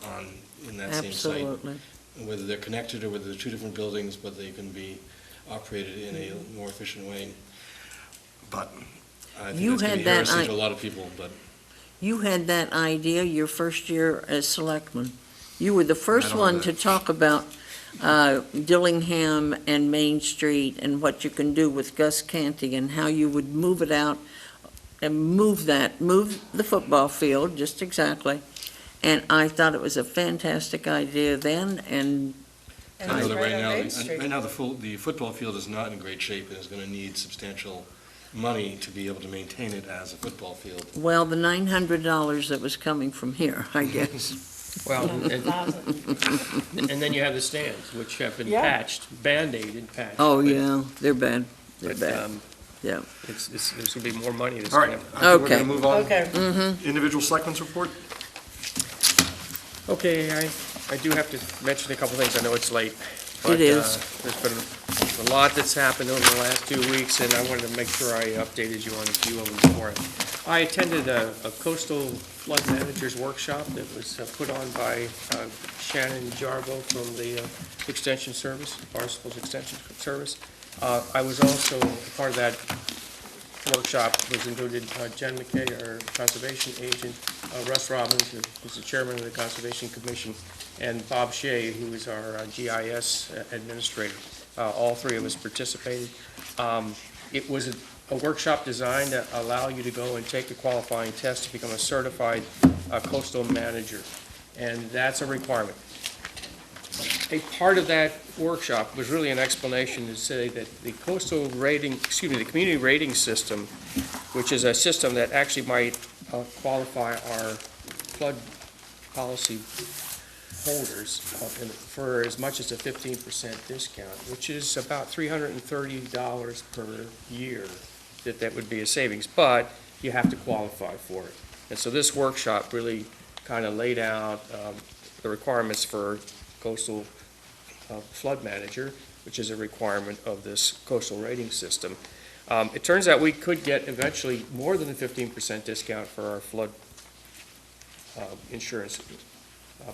on, in that same site. Absolutely. Whether they're connected or whether they're two different buildings, but they can be operated in a more efficient way. But I think You that's going to had be that heresy I- to a lot of people, but You had that idea your first year as selectman. You were the first don't one know to that. talk about Dillingham and Main Street and what you can do with Gus Canty and how you would move it out and move the football field, just exactly. And I thought it was a fantastic idea then, and And I know it's that right right on now, Main Street. right now, the football field is not in great shape and is going to need substantial money to be able to maintain it as a football field. well, the $900 that was coming from here, I guess. Well, and then you have the stands, which have been Yeah. patched, Band-Aided, patched. Oh, but- yeah, they're bad. They're But, bad. there's going to be more money this All right, time. I think we're Okay. going to move on. Okay. Mm-hmm. Individual selectmen's report? Okay, I do have to mention a couple things. I know it's late. But, It is. There's been a lot that's happened over the last 2 weeks, and I wanted to make sure I updated you on a few of them before. I attended a coastal flood managers workshop that was put on by Shannon Jarbo from the Extension Service, Barnstable Extension Service. I was also, part of that workshop was included Jen McKay, our conservation agent, Russ Robbins, who's the chairman of the Conservation Commission, and Bob Shea, who is our GIS administrator. All three of us participated. It was a workshop designed to allow you to go and take the qualifying test to become a certified coastal manager, and that's a requirement. A part of that workshop was really an explanation to say that the coastal rating, the community rating system, which is a system that actually might qualify our flood policy holders for as much as a 15% discount, which is about $330 per year that would be a savings, but you have to qualify for it. And so this workshop really kind of laid out the requirements for coastal flood manager, which is a requirement of this coastal rating system. It turns out we could get eventually more than a 15% discount for our flood insurance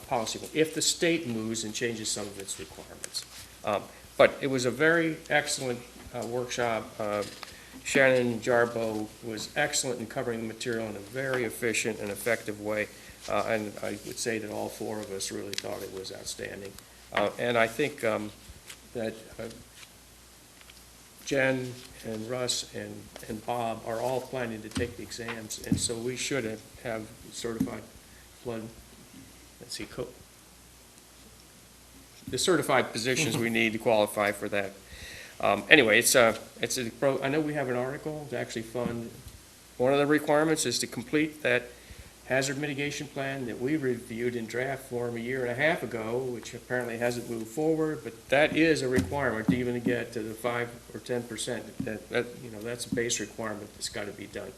policy, if the state moves and changes some of its requirements. But it was a very excellent workshop. Shannon Jarbo was excellent in covering the material in a very efficient and effective way, and I would say that all four of us really thought it was outstanding. And I think that Jen and Russ and Bob are all planning to take the exams, and so we should have certified flood, the certified positions we need to qualify for that. Anyway, I know we have an article to actually fund. One of the requirements is to complete that hazard mitigation plan that we reviewed in draft form a year and a half ago, which apparently hasn't moved forward, but that is a requirement to even get to the 5 or 10%. That's a base requirement that's got to be done.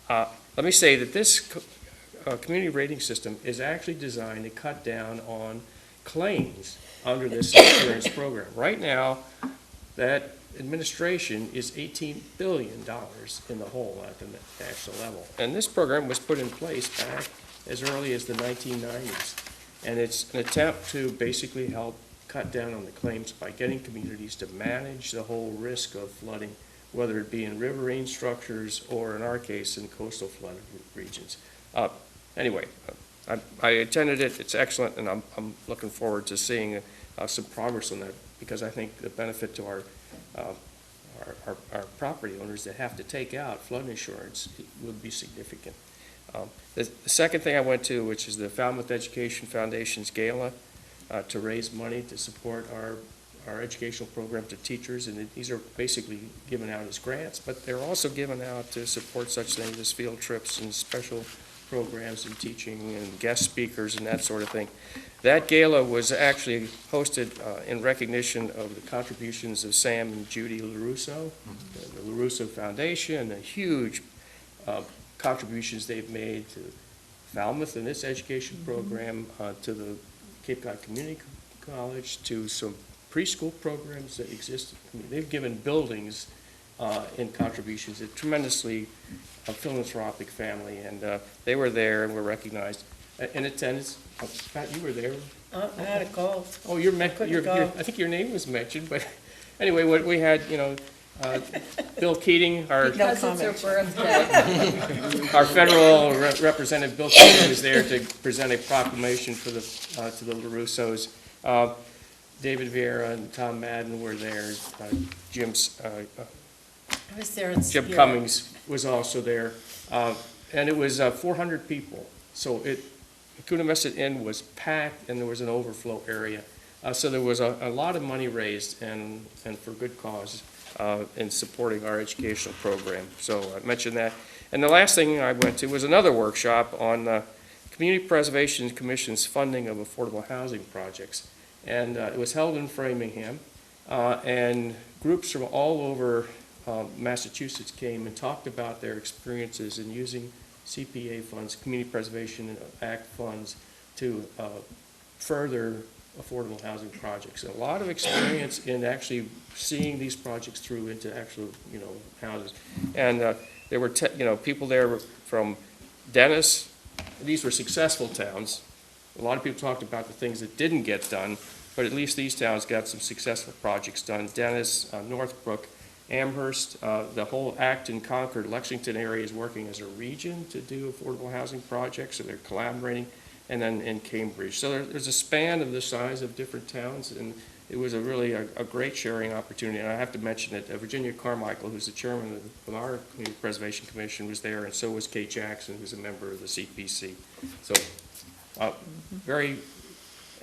Let me say that this community rating system is actually designed to cut down on claims under this insurance program. Right now, that administration is $18 billion in the hole at the national level. And this program was put in place back as early as the 1990s. And it's an attempt to basically help cut down on the claims by getting communities to manage the whole risk of flooding, whether it be in riverine structures or, in our case, in coastal flood regions. Anyway, I attended it. It's excellent, and I'm looking forward to seeing some progress on that, because I think the benefit to our property owners that have to take out flood insurance would be significant. The second thing I went to, which is the Falmouth Education Foundation's gala, to raise money to support our educational program to teachers, and these are basically given out as grants, but they're also given out to support such things as field trips and special programs and teaching and guest speakers and that sort of thing. That gala was actually hosted in recognition of the contributions of Sam and Judy LaRusso, the LaRusso Foundation, the huge contributions they've made to Falmouth and its education program, to the Cape Cod Community College, to some preschool programs that exist. They've given buildings in contributions, a tremendously philanthropic family, and they were there and were recognized. In attendance, Pat, you were there. I had a cold. Oh, Couldn't go. I think your name was mentioned, but anyway, what we had, Bill Keating, our Because it's her birthday. our federal representative, Bill Keating, was there to present a proclamation for to the LaRussos. David Vieira and Tom Madden were there. I was there in Jim spirit. Cummings was also there. And it was 400 people. So Coonamessett Inn was packed, and there was an overflow area. So there was a lot of money raised, and for good cause, in supporting our educational program. So I mentioned that. And the last thing I went to was another workshop on the Community Preservation Commission's funding of affordable housing projects. And it was held in Framingham, and groups from all over Massachusetts came and talked about their experiences in using CPA funds, Community Preservation Act funds, to further affordable housing projects. A lot of experience in actually seeing these projects through into actual, houses. And there were, people there from Dennis. These were successful towns. A lot of people talked about the things that didn't get done, but at least these towns got some successful projects done. Dennis, Northbrook, Amherst, the whole Acton, Concord, Lexington area is working as a region to do affordable housing projects, so they're collaborating, and then in Cambridge. So there's a span of the size of different towns, and it was really a great sharing opportunity. And I have to mention that Virginia Carmichael, who's the chairman of our Community Preservation Commission, was there, and so was Kate Jackson, who's a member of the CPC. So very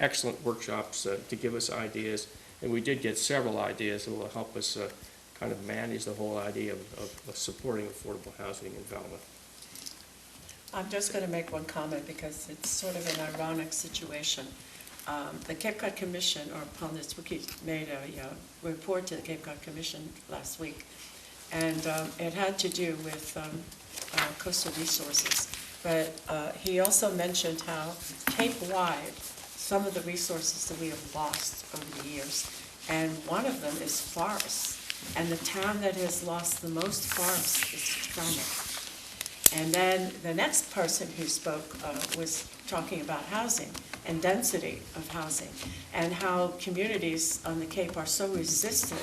excellent workshops to give us ideas, and we did get several ideas that will help us kind of manage the whole idea of supporting affordable housing in Falmouth. I'm just going to make one comment because it's sort of an ironic situation. The Cape Cod Commission, or upon this, made a report to the Cape Cod Commission last week, and it had to do with coastal resources. But he also mentioned how Cape-wide, some of the resources that we have lost over the years, and one of them is forests. And the town that has lost the most forests is Falmouth. And then the next person who spoke was talking about housing and density of housing, and how communities on the Cape are so resistant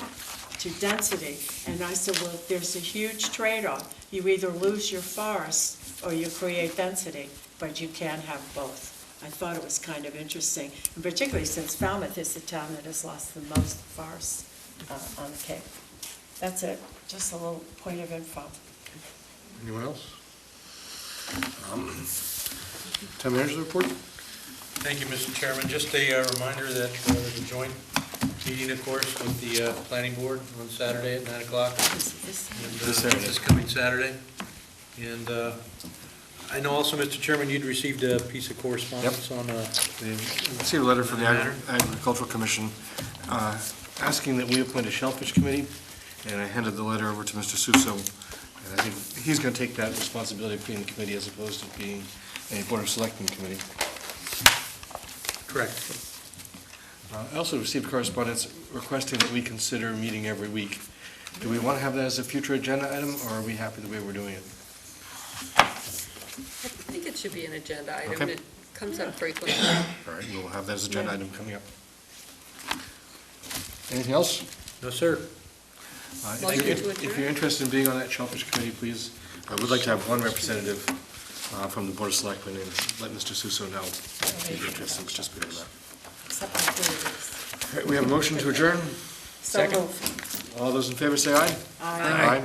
to density. And I said, well, there's a huge trade-off. You either lose your forests or you create density, but you can't have both. I thought it was kind of interesting, and particularly since Falmouth is the town that has lost the most forests on the Cape. That's it, just a little point of info. Anyone else? Town manager's report? Thank you, Mr. Chairman. Just a reminder that there's a joint meeting, of course, with the planning board on Saturday at 9 o'clock. This coming Saturday. And I know also, Mr. Chairman, you'd received a piece of correspondence on We received a letter from the Agricultural Commission asking that we appoint a shellfish committee, and I handed the letter over to Mr. Suso, and I think he's going to take that responsibility of being the committee as opposed to being a Board of Selectmen committee. Correct. I also received correspondence requesting that we consider meeting every week. Do we want to have that as a future agenda item, or are we happy the way we're doing it? I think it should be an agenda item. Okay. It comes up frequently. All right, we'll have that as an agenda item coming up. Anything else? No, sir. If you're interested in being on that shellfish committee, please, I would like to have one representative from the Board of Selectmen, and let Mr. Suso know if you're interested in participating in that. Except for activities. All right, we have a motion to adjourn. So moved. All those in favor say aye. Aye.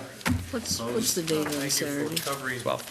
What's the date on Saturday? 12.